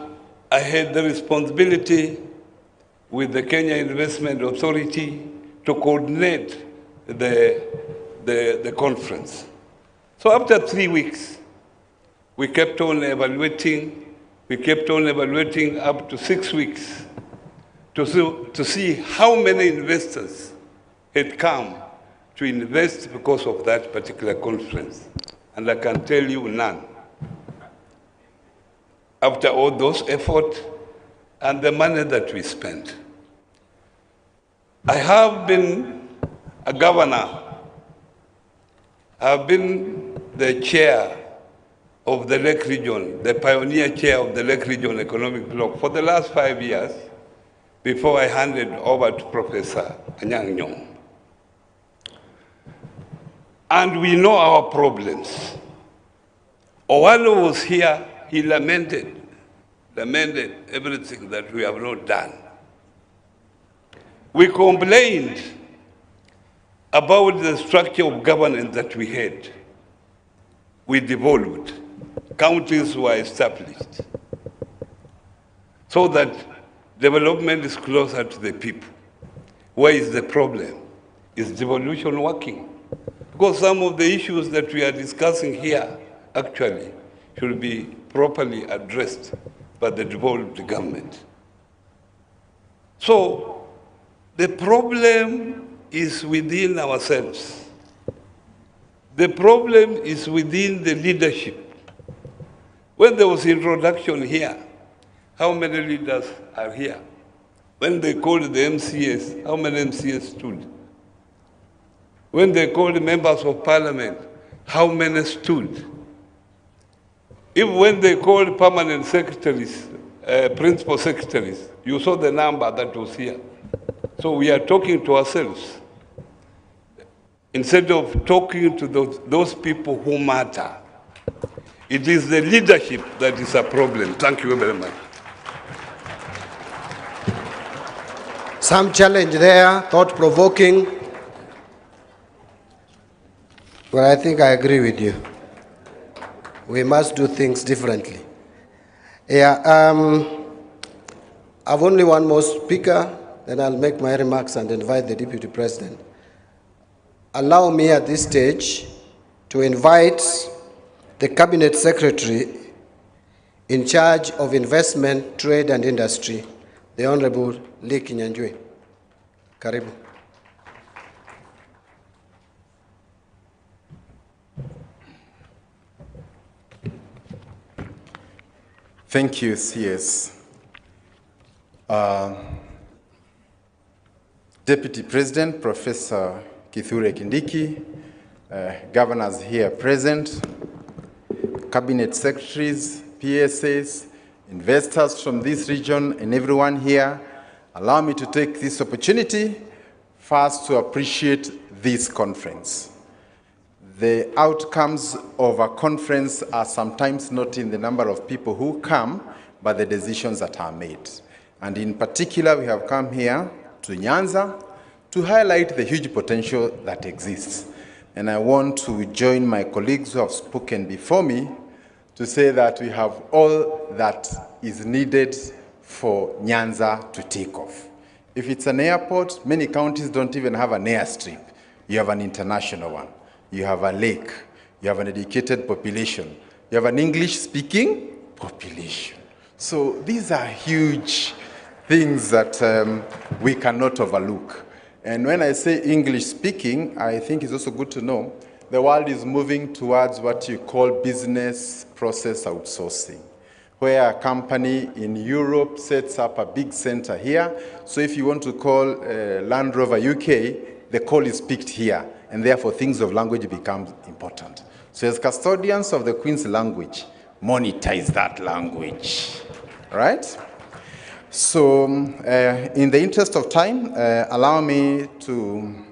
I had the responsibility with the Kenya Investment Authority to coordinate the conference. So after 3 weeks, we kept on evaluating. We kept on evaluating up to 6 weeks to see how many investors had come to invest because of that particular conference. And I can tell you none. After all those efforts and the money that we spent. I have been a governor. I've been the chair of the Lake Region, the pioneer chair of the Lake Region Economic Bloc for the last 5 years before I handed over to Professor Anyang' Nyong'o. And we know our problems. Owalo was here, he lamented everything that we have not done. We complained about the structure of governance that we had. We devolved. Counties were established so that development is closer to the people. Where is the problem? Is devolution working? Because some of the issues that we are discussing here actually should be properly addressed by the devolved government. So the problem is within ourselves. The problem is within the leadership. When there was introduction here, how many leaders are here? When they called the MCAs, how many MCAs stood? When they called members of parliament, how many stood? Even when they called permanent secretaries, principal secretaries, you saw the number that was here. So we are talking to ourselves instead of talking to those people who matter. It is the leadership that is a problem. Thank you very much. Some challenge there, thought-provoking. But I think I agree with you. We must do things differently. Yeah, I've only one more speaker, then I'll make my remarks and invite the Deputy President. Allow me at this stage to invite the Cabinet Secretary in charge of Investment, Trade and Industry, the Honorable Lee Kinyanjui. Karibu. Thank you, CS. Deputy President, Professor Kindiki, governors here present, cabinet secretaries, PSAs, investors from this region, and everyone here, allow me to take this opportunity first to appreciate this conference. The outcomes of a conference are sometimes not in the number of people who come, but the decisions that are made. And in particular, we have come here to Nyanza to highlight the huge potential that exists. And I want to join my colleagues who have spoken before me to say that we have all that is needed for Nyanza to take off. If it's an airport, many counties don't even have an airstrip. You have an international one. You have a lake, you have an educated population, you have an English-speaking population. So these are huge things that we cannot overlook. And when I say English-speaking, I think it's also good to know the world is moving towards what you call business process outsourcing, where a company in Europe sets up a big center here. So if you want to call Land Rover UK, the call is picked here. And therefore, things of language become important. So as custodians of the Queen's language, monetize that language, right? So in the interest of time, allow me to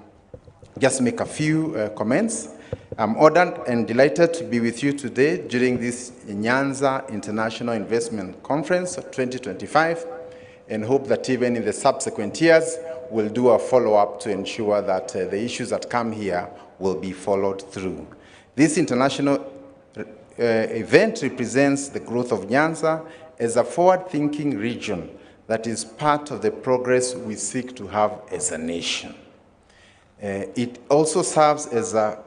just make a few comments. I'm honored and delighted to be with you today during this Nyanza International Investment Conference of 2025, and hope that even in the subsequent years, we'll do a follow-up to ensure that the issues that come here will be followed through. This international event represents the growth of Nyanza as a forward-thinking region that is part of the progress we seek to have as a nation. It also serves as a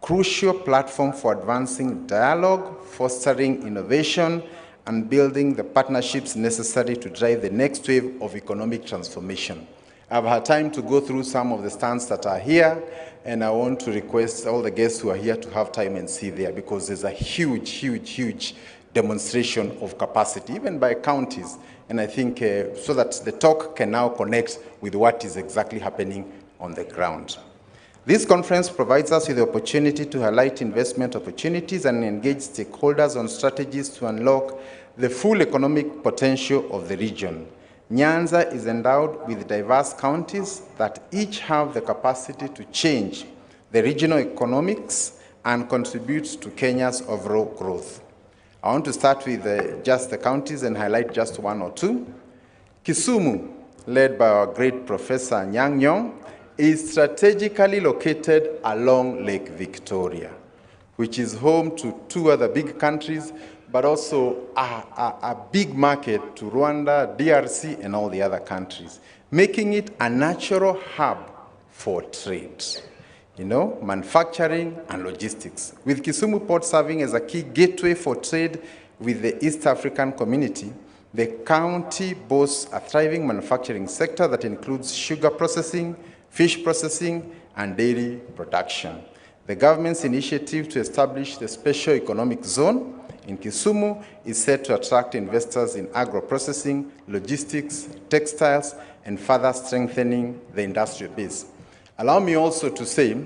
crucial platform for advancing dialogue, fostering innovation, and building the partnerships necessary to drive the next wave of economic transformation. I've had time to go through some of the stands that are here, and I want to request all the guests who are here to have time and see there, because there's a huge, huge, huge demonstration of capacity, even by counties. And I think so that the talk can now connect with what is exactly happening on the ground. This conference provides us with the opportunity to highlight investment opportunities and engage stakeholders on strategies to unlock the full economic potential of the region. Nyanza is endowed with diverse counties that each have the capacity to change the regional economics and contribute to Kenya's overall growth. I want to start with just the counties and highlight just one or two. Kisumu, led by our great Professor Nyanza, is strategically located along Lake Victoria, which is home to two other big countries, but also a big market to Rwanda, DRC, and all the other countries, making it a natural hub for trade, manufacturing and logistics. With Kisumu Port serving as a key gateway for trade with the East African community, the county boasts a thriving manufacturing sector that includes sugar processing, fish processing, and dairy production. The government's initiative to establish the Special Economic Zone in Kisumu is set to attract investors in agro-processing, logistics, textiles, and further strengthening the industrial base. Allow me also to say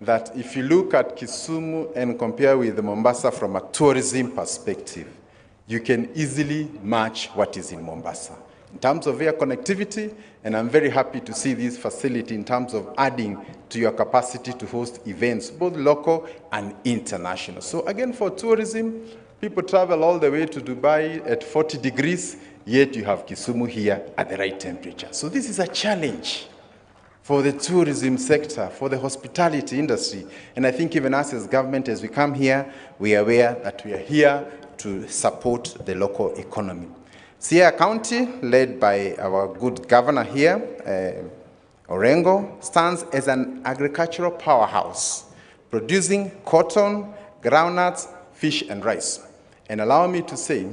that if you look at Kisumu and compare with Mombasa from a tourism perspective, you can easily match what is in Mombasa in terms of air connectivity, and I'm very happy to see this facility in terms of adding to your capacity to host events, both local and international. So again, for tourism, people travel all the way to Dubai at 40 degrees, yet you have Kisumu here at the right temperature. So this is a challenge for the tourism sector, for the hospitality industry. And I think even us as government, as we come here, we are aware that we are here to support the local economy. Siaya County, led by our good governor here, Orengo, stands as an agricultural powerhouse, producing cotton, groundnuts, fish, and rice. And allow me to say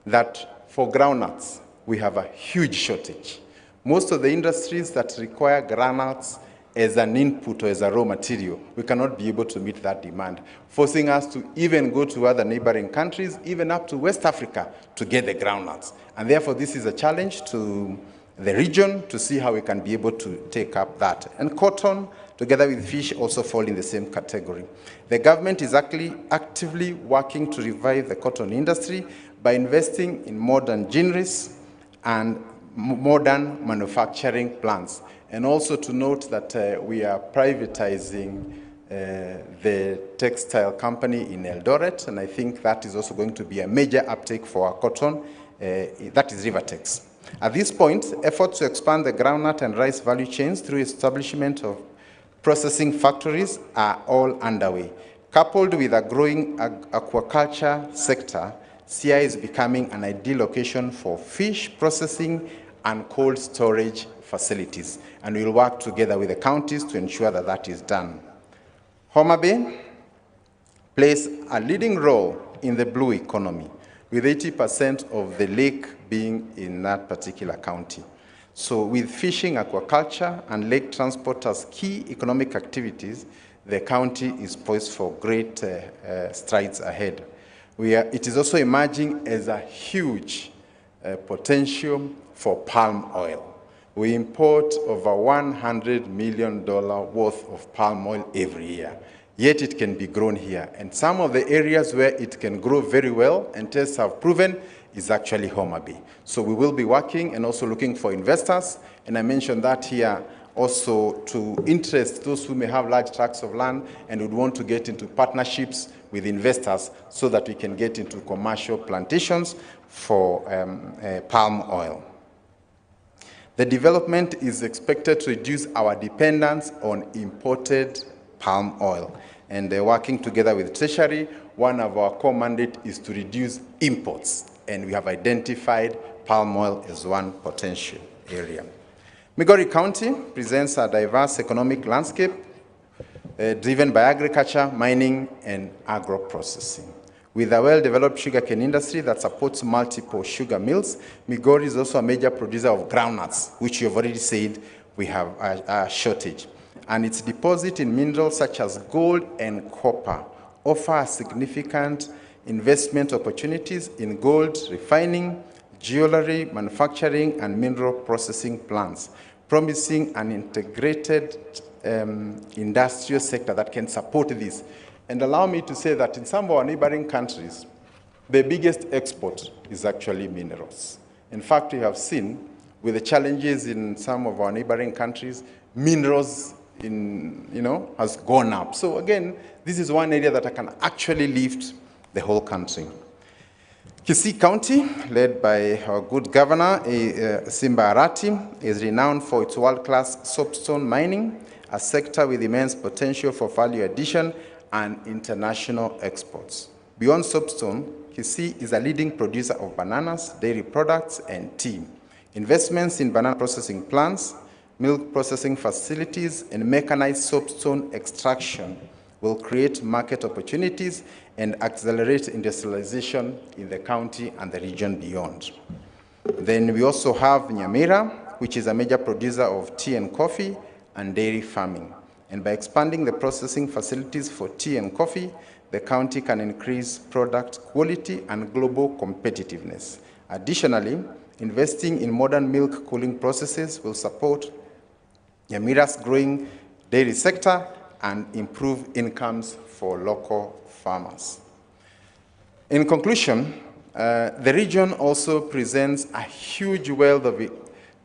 that for groundnuts, we have a huge shortage. Most of the industries that require groundnuts as an input or as a raw material, we cannot be able to meet that demand, forcing us to even go to other neighboring countries, even up to West Africa, to get the groundnuts. And therefore, this is a challenge to the region to see how we can be able to take up that. And cotton, together with fish, also fall in the same category. The government is actively working to revive the cotton industry by investing in modern ginneries and modern manufacturing plants. And also to note that we are privatizing the textile company in Eldoret, and I think that is also going to be a major uptake for our cotton, that is Rivertex. At this point, efforts to expand the groundnut and rice value chains through establishment of processing factories are all underway. Coupled with a growing aquaculture sector, Siaya is becoming an ideal location for fish processing and cold storage facilities, and we'll work together with the counties to ensure that that is done. Homa Bay plays a leading role in the blue economy, with 80% of the lake being in that particular county. So with fishing, aquaculture, and lake transport as key economic activities, the county is poised for great strides ahead. It is also emerging as a huge potential for palm oil. We import over $100 million worth of palm oil every year, yet it can be grown here. And some of the areas where it can grow very well, and tests have proven, is actually Homa Bay. So we will be working and also looking for investors, and I mentioned that here also to interest those who may have large tracts of land and would want to get into partnerships with investors so that we can get into commercial plantations for palm oil. The development is expected to reduce our dependence on imported palm oil. And working together with Treasury, one of our core mandates is to reduce imports. And we have identified palm oil as one potential area. Migori County presents a diverse economic landscape driven by agriculture, mining, and agro-processing. With a well-developed sugarcane industry that supports multiple sugar mills, Migori is also a major producer of groundnuts, which you have already said we have a shortage. And its deposit in minerals such as gold and copper offer significant investment opportunities in gold refining, jewelry manufacturing, and mineral processing plants, promising an integrated industrial sector that can support this. And allow me to say that in some of our neighboring countries, the biggest export is actually minerals. In fact, we have seen with the challenges in some of our neighboring countries, minerals has gone up. So again, this is one area that can actually lift the whole country. Kisii County, led by our good governor, Simba Arati, is renowned for its world-class soapstone mining, a sector with immense potential for value addition and international exports. Beyond soapstone, Kisii is a leading producer of bananas, dairy products, and tea. Investments in banana processing plants, milk processing facilities, and mechanized soapstone extraction will create market opportunities and accelerate industrialization in the county and the region beyond. Then we also have Nyamira, which is a major producer of tea and coffee and dairy farming. And by expanding the processing facilities for tea and coffee, the county can increase product quality and global competitiveness. Additionally, investing in modern milk cooling processes will support Nyamira's growing dairy sector and improve incomes for local farmers. In conclusion, the region also presents a huge wealth of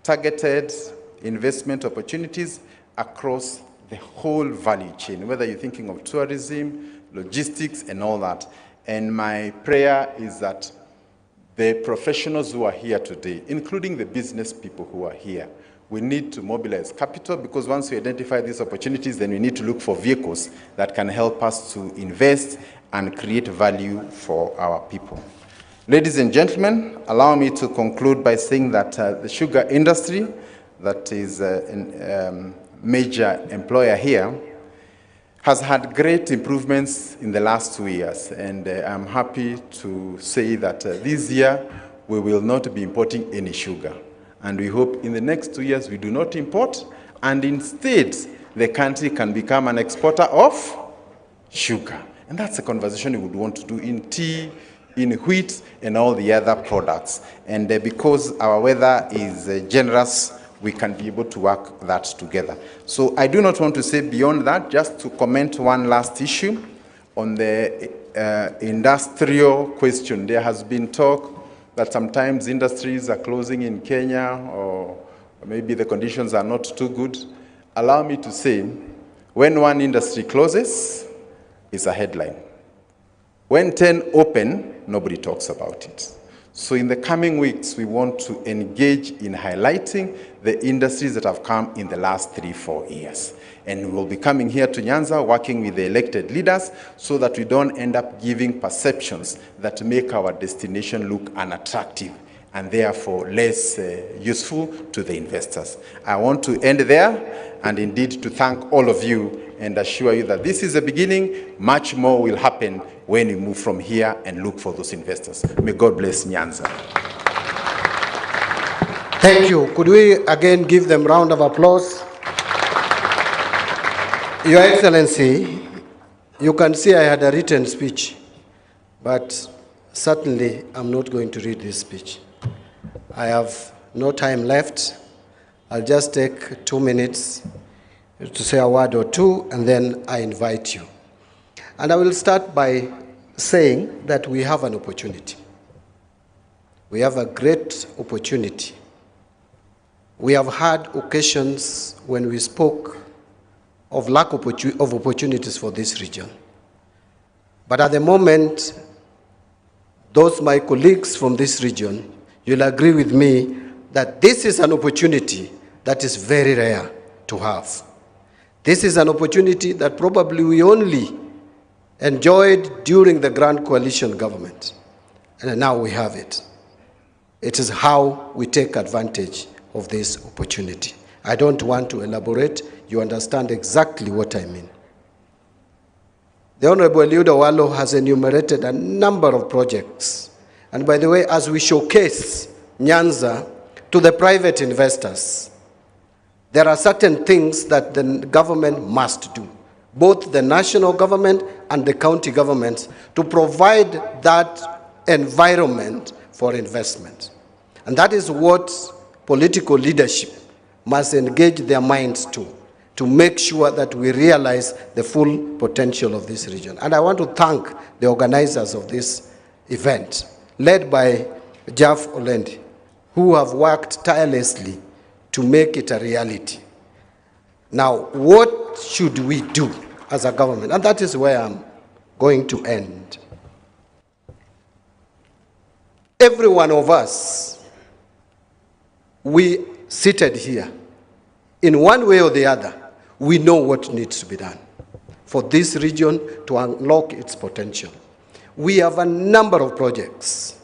targeted investment opportunities across the whole value chain, whether you're thinking of tourism, logistics, and all that. And my prayer is that the professionals who are here today, including the business people who are here, we need to mobilize capital, because once we identify these opportunities, then we need to look for vehicles that can help us to invest and create value for our people. Ladies and gentlemen, allow me to conclude by saying that the sugar industry, that is a major employer here, has had great improvements in the last 2 years. And I'm happy to say that this year we will not be importing any sugar. And we hope in the next 2 years we do not import, and instead the country can become an exporter of sugar. And that's a conversation we would want to do in tea, in wheat, and all the other products. And because our weather is generous, we can be able to work that together. So I do not want to say beyond that, just to comment one last issue on the industrial question. There has been talk that sometimes industries are closing in Kenya, or maybe the conditions are not too good. Allow me to say, when one industry closes, it's a headline. When 10 open, nobody talks about it. So in the coming weeks, we want to engage in highlighting the industries that have come in the last 3-4 years. And we'll be coming here to Nyanza, working with the elected leaders, so that we don't end up giving perceptions that make our destination look unattractive and therefore less useful to the investors. I want to end there, and indeed to thank all of you and assure you that this is the beginning. Much more will happen when we move from here and look for those investors. May God bless Nyanza. Thank you. Could we again give them a round of applause? Your Excellency, you can see I had a written speech, but certainly I'm not going to read this speech. I have no time left. I'll just take 2 minutes to say a word or two, and then I invite you. And I will start by saying that we have an opportunity. We have a great opportunity. We have had occasions when we spoke of lack of opportunities for this region. But at the moment, those my colleagues from this region, you'll agree with me that this is an opportunity that is very rare to have. This is an opportunity that probably we only enjoyed during the Grand Coalition government. And now we have it. It is how we take advantage of this opportunity. I don't want to elaborate. You understand exactly what I mean. The Honorable Eliud Owalo has enumerated a number of projects. And by the way, as we showcase Nyanza to the private investors, there are certain things that the government must do, both the national government and the county governments, to provide that environment for investment. And that is what political leadership must engage their minds too, to make sure that we realize the full potential of this region. And I want to thank the organizers of this event, led by Jeff Olendi, who have worked tirelessly to make it a reality. Now, what should we do as a government? And that is where I'm going to end. Every one of us, we seated here, in one way or the other, we know what needs to be done for this region to unlock its potential. We have a number of projects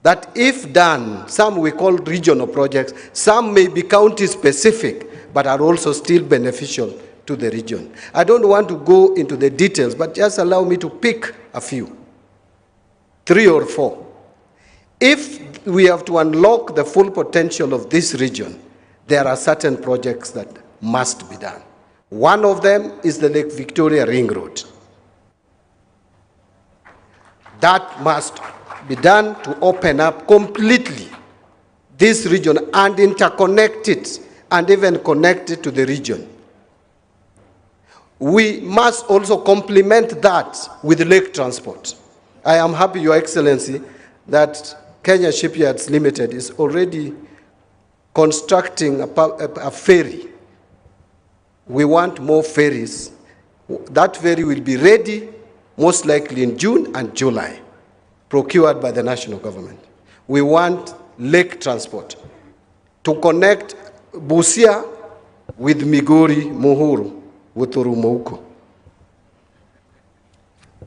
that, if done, some we call regional projects, some may be county-specific, but are also still beneficial to the region. I don't want to go into the details, but just allow me to pick a few, 3 or 4. If we have to unlock the full potential of this region, there are certain projects that must be done. One of them is the Lake Victoria Ring Road. That must be done to open up completely this region and interconnect it and even connect it to the region. We must also complement that with lake transport. I am happy, Your Excellency, that Kenya Shipyards Limited is already constructing a ferry. We want more ferries. That ferry will be ready most likely in June and July, procured by the national government. We want lake transport to connect Busia with Migori, Muhuru, Wuturu, Mouko.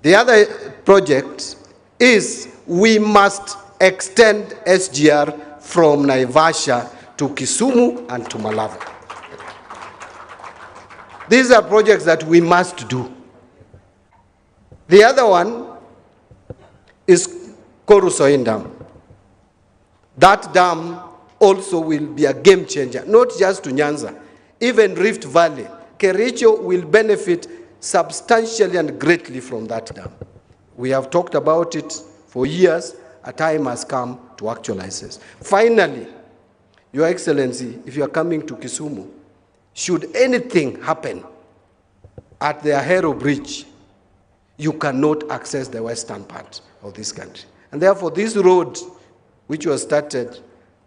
The other project is we must extend SGR from Naivasha to Kisumu and to Malava. These are projects that we must do. The other one is Korusoin Dam. That dam also will be a game changer, not just to Nyanza, even Rift Valley. Kericho will benefit substantially and greatly from that dam. We have talked about it for years. A time has come to actualize this. Finally, Your Excellency, if you are coming to Kisumu, should anything happen at the Ahero Bridge, you cannot access the western part of this country. And therefore, this road, which was started,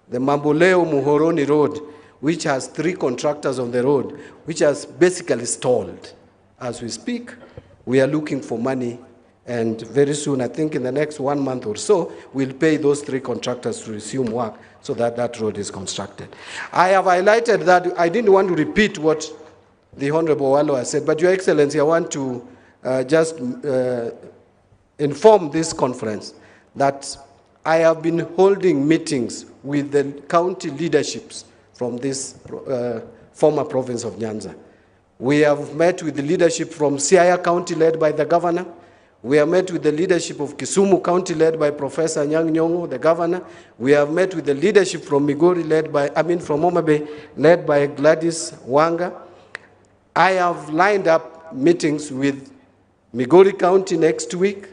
the Mamboleo Muhoroni Road, which has 3 contractors on the road, which has basically stalled. As we speak, we are looking for money, and very soon, I think in the next 1 month or so, we'll pay those 3 contractors to resume work so that that road is constructed. I have highlighted that. I didn't want to repeat what the Honorable Wallo has said, but Your Excellency, I want to just inform this conference that I have been holding meetings with the county leaderships from this former province of Nyanza. We have met with the leadership from Siaya County, led by the governor. We have met with the leadership of Kisumu County, led by Professor Nyang' Nyong'o, the governor. We have met with the leadership from Migori, from Homa Bay, led by Gladys Wanga. I have lined up meetings with Migori County next week.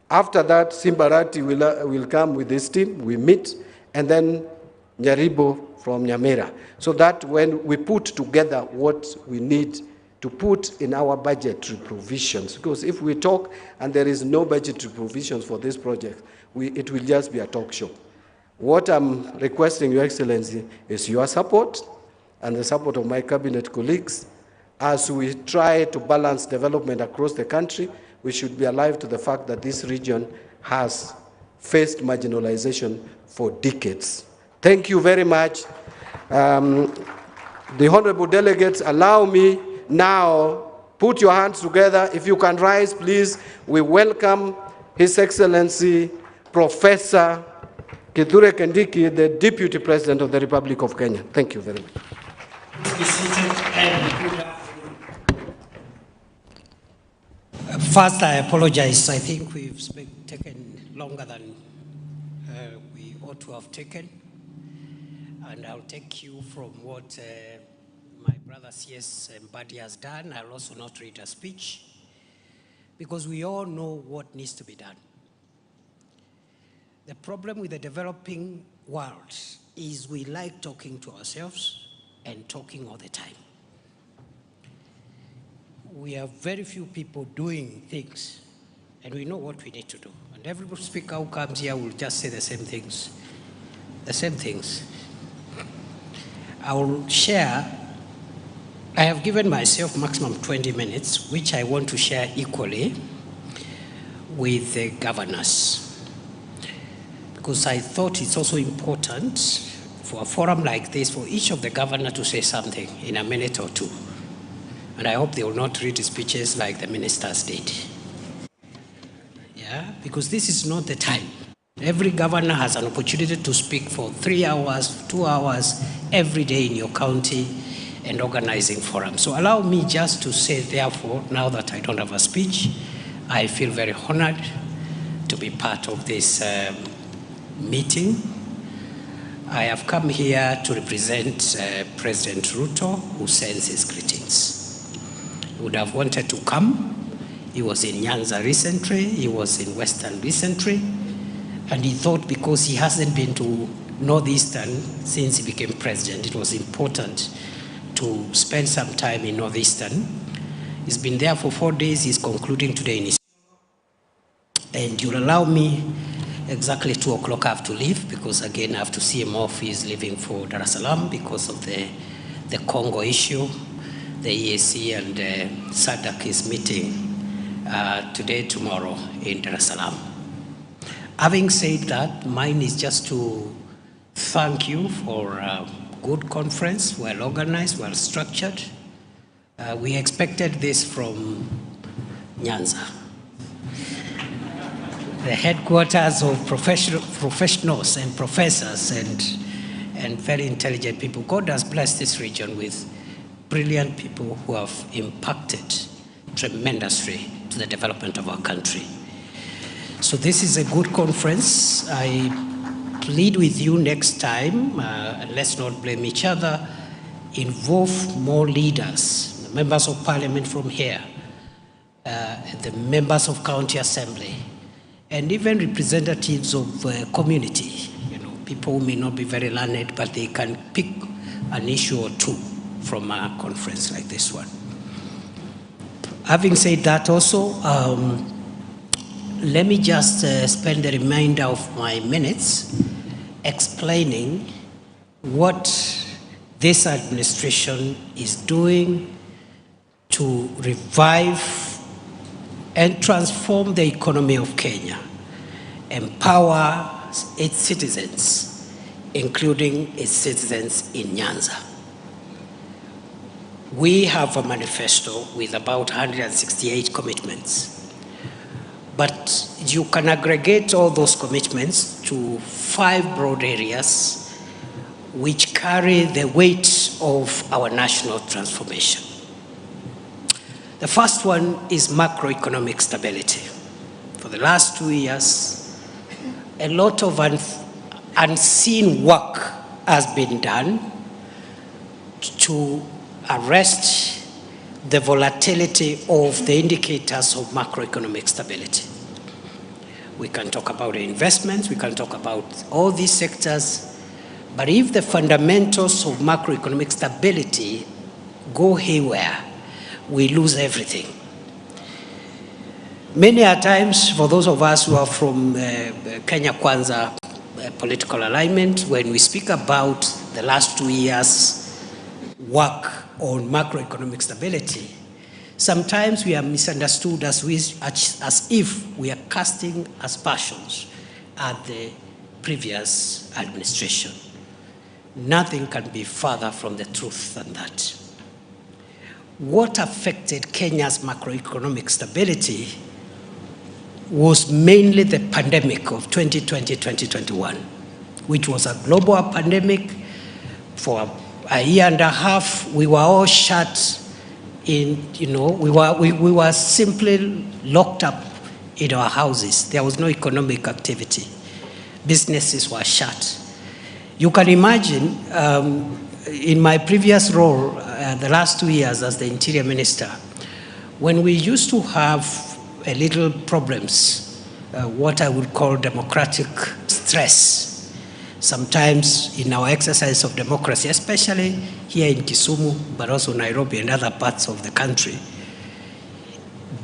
After that, Simbarati will come with his team. We meet, and then Nyaribo from Nyamira. So that when we put together what we need to put in our budgetary provisions, because if we talk and there is no budgetary provisions for this project, it will just be a talk show. What I'm requesting, Your Excellency, is your support and the support of my cabinet colleagues as we try to balance development across the country. We should be alive to the fact that this region has faced marginalization for decades. Thank you very much. The honorable delegates, allow me now, put your hands together. If you can rise, please. We welcome His Excellency, Professor Kithure Kindiki, the Deputy President of the Republic of Kenya. Thank you very much. Be seated and first, I apologize. I think we've taken longer than we ought to have taken. And I'll take you from what my brother C.S. Mbadi has done. I'll also not read a speech, because we all know what needs to be done. The problem with the developing world is we like talking to ourselves and talking all the time. We have very few people doing things, and we know what we need to do. And every speaker who comes here will just say the same things. The same things. I will share. I have given myself maximum 20 minutes, which I want to share equally with the governors. Because I thought it's also important for a forum like this for each of the governors to say something in a minute or two. And I hope they will not read speeches like the ministers did. Yeah, because this is not the time. Every governor has an opportunity to speak for 3 hours, 2 hours, every day in your county and organizing forums. So allow me just to say, therefore, now that I don't have a speech, I feel very honored to be part of this meeting. I have come here to represent President Ruto, who sends his greetings. He would have wanted to come. He was in Nyanza recently, he was in Western recently, and he thought because he hasn't been to Northeastern since he became president, it was important to spend some time in Northeastern. He's been there for 4 days, he's concluding today in his. And you'll allow me, exactly 2 o'clock I have to leave, because again I have to see him off. He's leaving for Dar es Salaam because of the Congo issue. The EAC and SADC is meeting today, tomorrow in Dar es Salaam. Having said that, mine is just to thank you for a good conference, well organized, well structured. We expected this from Nyanza, the headquarters of professionals and professors and very intelligent people. God has blessed this region with brilliant people who have impacted tremendously to the development of our country. So this is a good conference. I plead with you next time, and let's not blame each other, involve more leaders, members of parliament from here, the members of county assembly, and even representatives of community. You know, people who may not be very learned, but they can pick an issue or two from a conference like this one. Having said that also, let me just spend the remainder of my minutes explaining what this administration is doing to revive and transform the economy of Kenya, empower its citizens, including its citizens in Nyanza. We have a manifesto with about 168 commitments. But you can aggregate all those commitments to 5 broad areas which carry the weight of our national transformation. The first one is macroeconomic stability. For the last 2 years, a lot of unseen work has been done to arrest the volatility of the indicators of macroeconomic stability. We can talk about investments, we can talk about all these sectors, but if the fundamentals of macroeconomic stability go haywire, we lose everything. Many a times, for those of us who are from Kenya Kwanza political alignment, when we speak about the last 2 years' work on macroeconomic stability, sometimes we are misunderstood as if we are casting aspersions at the previous administration. Nothing can be further from the truth than that. What affected Kenya's macroeconomic stability was mainly the pandemic of 2020-2021, which was a global pandemic. For a year and a half, we were all shut in, we were simply locked up in our houses. There was no economic activity. Businesses were shut. You can imagine, in my previous role, the last 2 years as the Interior Minister, when we used to have a little problems, what I would call democratic stress, sometimes in our exercise of democracy, especially here in Kisumu, but also Nairobi and other parts of the country,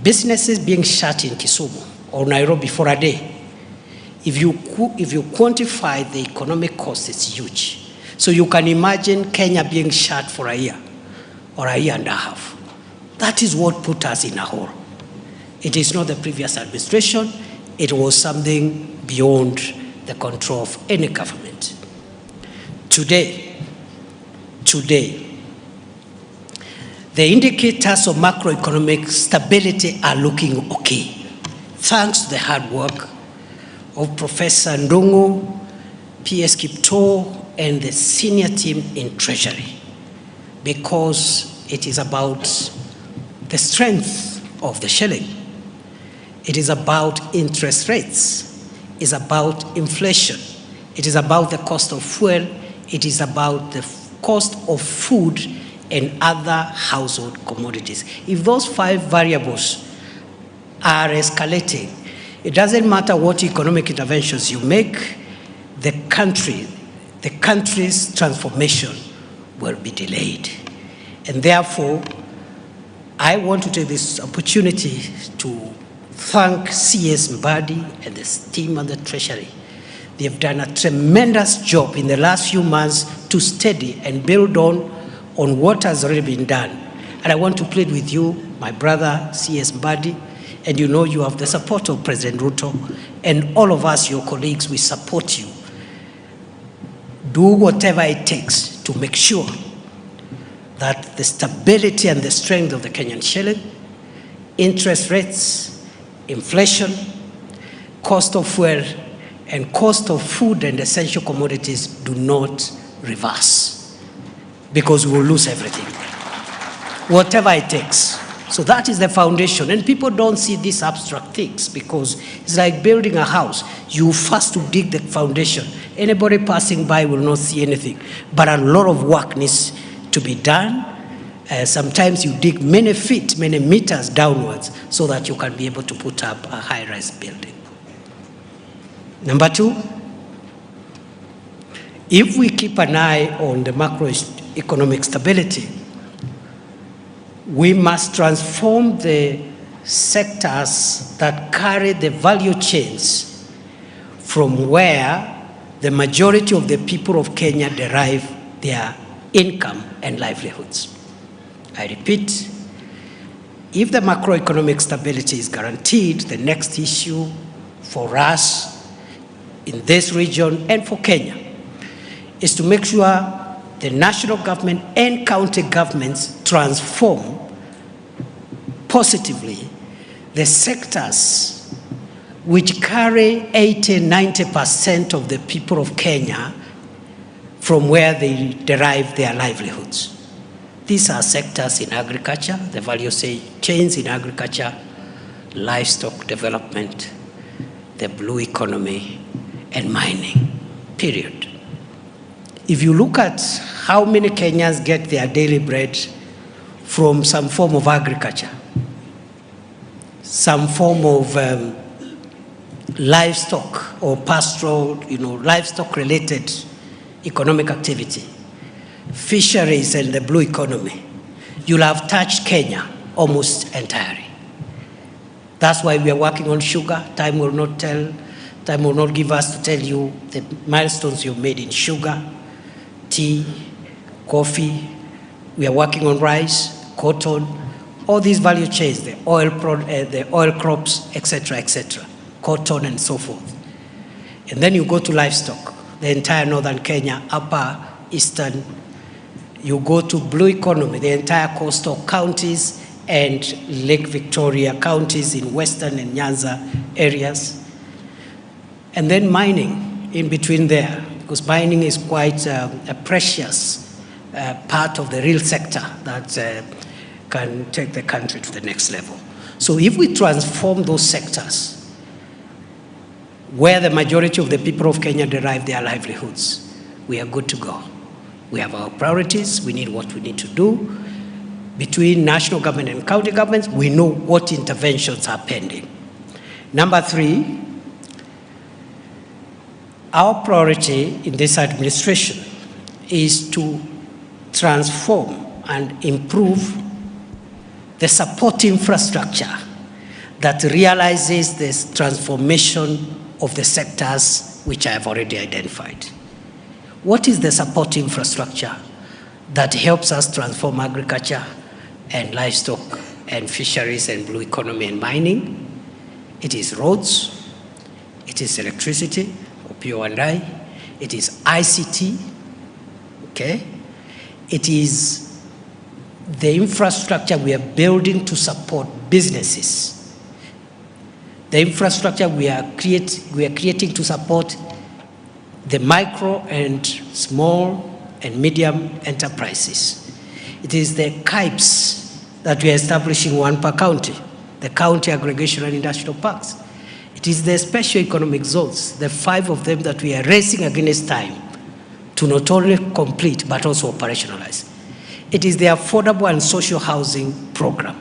businesses being shut in Kisumu or Nairobi for a day, if you quantify the economic cost, it's huge. So you can imagine Kenya being shut for a year or a year and a half. That is what put us in a hole. It is not the previous administration. It was something beyond the control of any government. Today, the indicators of macroeconomic stability are looking okay, thanks to the hard work of Professor Ndungu, P.S. Kipto, and the senior team in Treasury, because it is about the strength of the shilling. It is about interest rates. It's about inflation. It is about the cost of fuel. It is about the cost of food and other household commodities. If those 5 variables are escalating, it doesn't matter what economic interventions you make, the country's transformation will be delayed. And therefore, I want to take this opportunity to thank CS Mbadi and the team and the Treasury. They have done a tremendous job in the last few months to steady and build on what has already been done. And I want to plead with you, my brother, CS Mbadi, and you know you have the support of President Ruto, and all of us, your colleagues, we support you. Do whatever it takes to make sure that the stability and the strength of the Kenyan shilling, interest rates, inflation, cost of fuel, and cost of food and essential commodities do not reverse, because we will lose everything, whatever it takes. So that is the foundation. And people don't see these abstract things, because it's like building a house. You first to dig the foundation. Anybody passing by will not see anything. But a lot of work needs to be done. Sometimes you dig many feet, many meters downwards, so that you can be able to put up a high-rise building. Number 2, if we keep an eye on the macroeconomic stability, we must transform the sectors that carry the value chains from where the majority of the people of Kenya derive their income and livelihoods. I repeat, if the macroeconomic stability is guaranteed, the next issue for us in this region and for Kenya is to make sure the national government and county governments transform positively the sectors which carry 80–90% of the people of Kenya from where they derive their livelihoods. These are sectors in agriculture, the value chains in agriculture, livestock development, the blue economy, and mining, period. If you look at how many Kenyans get their daily bread from some form of agriculture, some form of livestock or pastoral, livestock-related economic activity, fisheries and the blue economy, you'll have touched Kenya almost entirely. That's why we are working on sugar. Time will not give us to tell you the milestones you've made in sugar, tea, coffee. We are working on rice, cotton, all these value chains, the oil crops, etc., cotton and so forth. And then you go to livestock, the entire northern Kenya, upper, eastern. You go to blue economy, the entire coastal counties and Lake Victoria counties in western and Nyanza areas. And then mining in between there, because mining is quite a precious part of the real sector that can take the country to the next level. So if we transform those sectors where the majority of the people of Kenya derive their livelihoods, we are good to go. We have our priorities, we need what we need to do. Between national government and county governments, we know what interventions are pending. Number 3, Our priority in this administration is to transform and improve the support infrastructure that realizes this transformation of the sectors which I have already identified. What is the support infrastructure that helps us transform agriculture and livestock and fisheries and blue economy and mining? It is roads, it is electricity, or PO&I, it is ICT, okay? It is the infrastructure we are building to support businesses. The infrastructure we are creating to support the micro and small and medium enterprises. It is the KIPES that we are establishing, one per county, the county aggregation and industrial parks. It is the special economic zones, the 5 of them that we are racing against time to not only complete but also operationalize. It is the affordable and social housing program.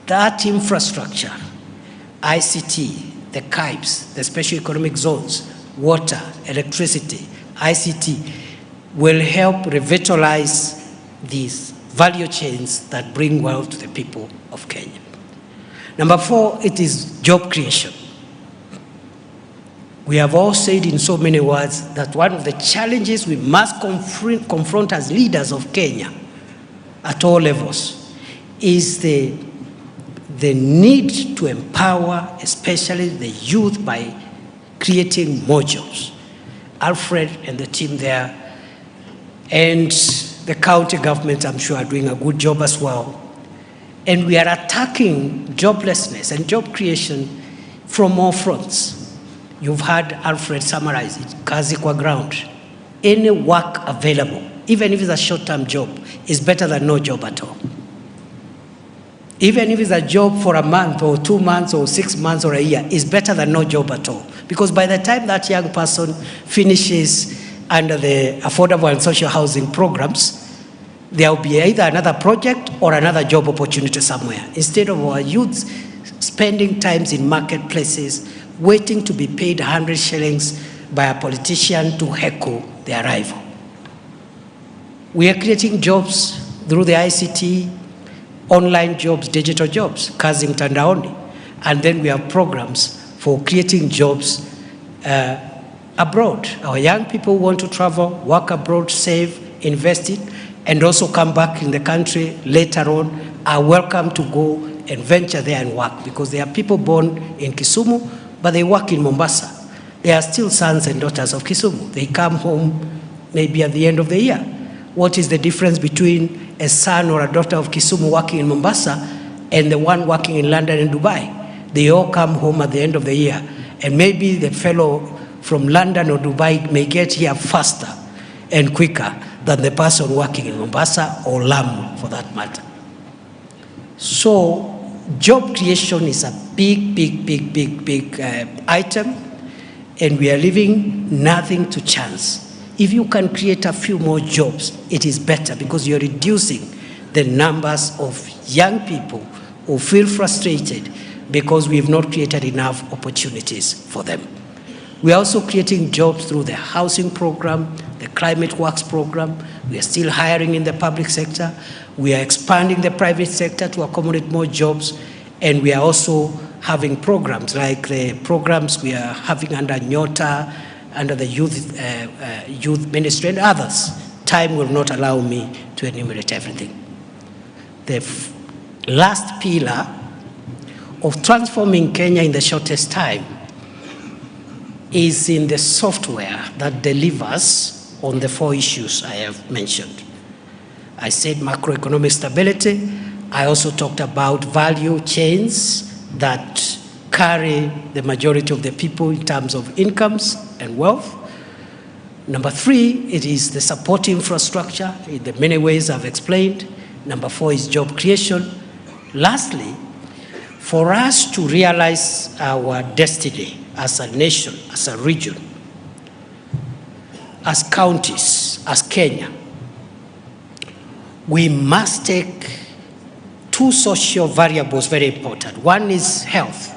That infrastructure, ICT, the KIPES, the special economic zones, water, electricity, ICT, will help revitalize these value chains that bring wealth to the people of Kenya. Number 4, it is job creation. We have all said in so many words that one of the challenges we must confront as leaders of Kenya at all levels is the need to empower, especially the youth, by creating more jobs. Alfred and the team there, and the county government, I'm sure, are doing a good job as well. And we are attacking joblessness and job creation from all fronts. You've heard Alfred summarize it, kazi kwa ground. Any work available, even if it's a short-term job, is better than no job at all. Even if it's a job for a month or 2 months or 6 months or a year, is better than no job at all. Because by the time that young person finishes under the affordable and social housing programs, there will be either another project or another job opportunity somewhere. Instead of our youths spending times in marketplaces, waiting to be paid 100 shillings by a politician to heckle their rival. We are creating jobs through the ICT, online jobs, digital jobs, kazi mtandaoni, and then we have programs for creating jobs abroad. Our young people want to travel, work abroad, save, invest it, and also come back in the country later on, are welcome to go and venture there and work, because there are people born in Kisumu, but they work in Mombasa. They are still sons and daughters of Kisumu. They come home maybe at the end of the year. What is the difference between a son or a daughter of Kisumu working in Mombasa and the one working in London and Dubai? They all come home at the end of the year. And maybe the fellow from London or Dubai may get here faster and quicker than the person working in Mombasa or Lamu, for that matter. So job creation is a big item, and we are leaving nothing to chance. If you can create a few more jobs, it is better, because you're reducing the numbers of young people who feel frustrated because we have not created enough opportunities for them. We are also creating jobs through the housing program, the climate works program. We are still hiring in the public sector. We are expanding the private sector to accommodate more jobs. And we are also having programs like the programs we are having under Nyota, under the youth ministry and others. Time will not allow me to enumerate everything. The last pillar of transforming Kenya in the shortest time is in the software that delivers on the 4 issues I have mentioned. I said macroeconomic stability. I also talked about value chains that carry the majority of the people in terms of incomes and wealth. Number 3, it is the support infrastructure in the many ways I've explained. Number 4 is job creation. Lastly, for us to realize our destiny as a nation, as a region, as counties, as Kenya, we must take 2 social variables very important. One is health,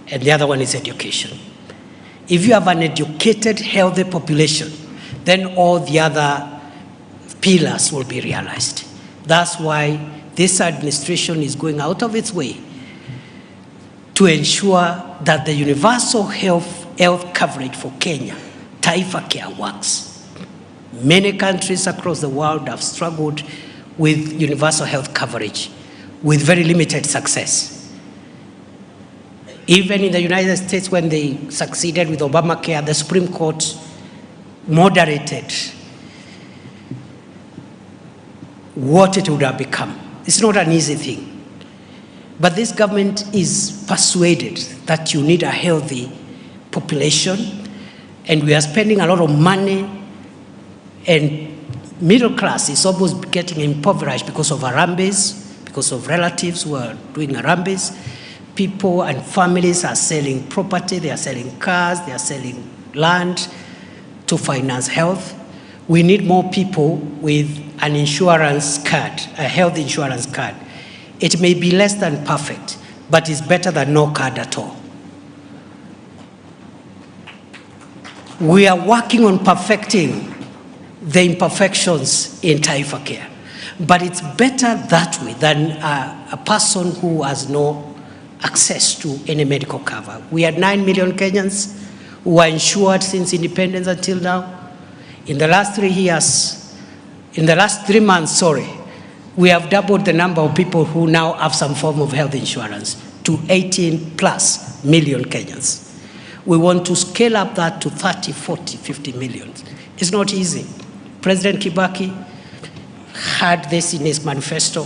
and the other one is education. If you have an educated, healthy population, then all the other pillars will be realized. That's why this administration is going out of its way to ensure that the universal health coverage for Kenya, Taifa Care, works. Many countries across the world have struggled with universal health coverage with very limited success. Even in the United States, when they succeeded with Obamacare, the Supreme Court moderated what it would have become. It's not an easy thing. But this government is persuaded that you need a healthy population, and we are spending a lot of money, and middle class is almost getting impoverished because of Harambes, because of relatives who are doing Harambes. People and families are selling property, they are selling cars, they are selling land to finance health. We need more people with an insurance card, a health insurance card. It may be less than perfect, but it's better than no card at all. We are working on perfecting the imperfections in Taifa Care, but it's better that way than a person who has no access to any medical cover. We had 9 million Kenyans who are insured since independence until now. In the last 3 years, in the last 3 months, we have doubled the number of people who now have some form of health insurance to 18+ million Kenyans. We want to scale up that to 30, 40, 50 million. It's not easy. President Kibaki had this in his manifesto.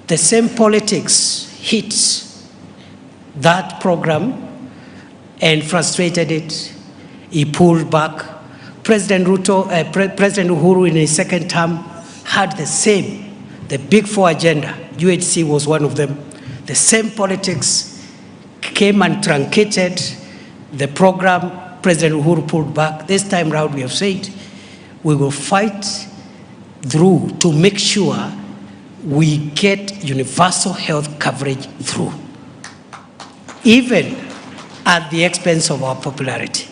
The same politics hit that program and frustrated it. He pulled back. President Uhuru in his second term had the same, the Big Four agenda. UHC was one of them. The same politics came and truncated the program. President Uhuru pulled back. This time round we have said we will fight through to make sure we get universal health coverage through, even at the expense of our popularity.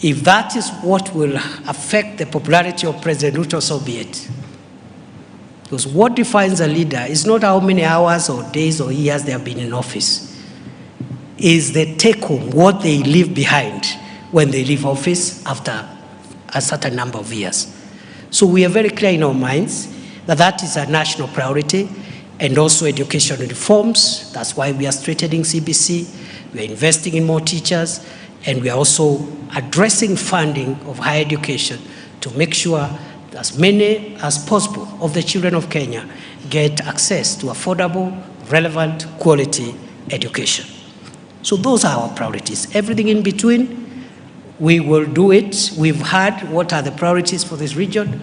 If that is what will affect the popularity of President Ruto, so be it. Because what defines a leader is not how many hours or days or years they have been in office. Is the take-home, what they leave behind when they leave office after a certain number of years. So we are very clear in our minds that that is a national priority, and also education reforms. That's why we are strengthening CBC, we are investing in more teachers, and we are also addressing funding of higher education to make sure that as many as possible of the children of Kenya get access to affordable, relevant, quality education. So those are our priorities. Everything in between, we will do it. We've had what are the priorities for this region.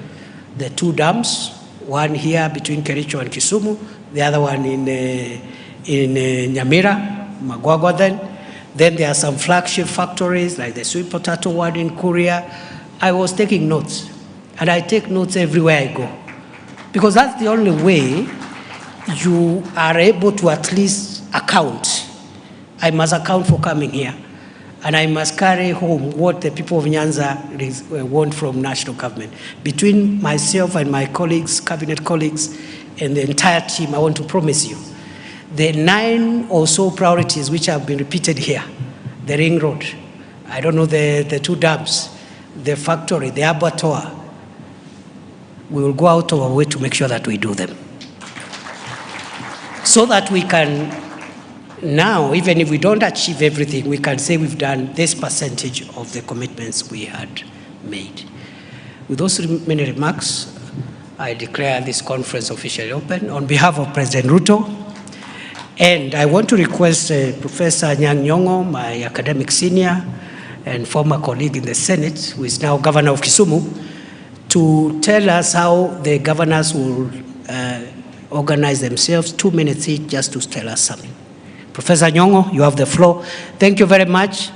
The 2 dams, one here between Kericho and Kisumu, the other one in Nyamira, Magwagwa Then there are some flagship factories like the sweet potato one in Korea. I was taking notes, and I take notes everywhere I go, because that's the only way you are able to at least account. I must account for coming here, and I must carry home what the people of Nyanza want from national government. Between myself and my colleagues, cabinet colleagues, and the entire team, I want to promise you, the 9 or so priorities which have been repeated here, the ring road, I don't know, the 2 dams, the factory, the abattoir, we will go out of our way to make sure that we do them. So that we can now, even if we don't achieve everything, we can say we've done this percentage of the commitments we had made. With those many remarks, I declare this conference officially open on behalf of President Ruto. And I want to request Professor Nyang'nyong'o, my academic senior and former colleague in the Senate, who is now governor of Kisumu, to tell us how the governors will organize themselves. 2 minutes each just to tell us something. Professor Nyong'o, you have the floor. Thank you very much.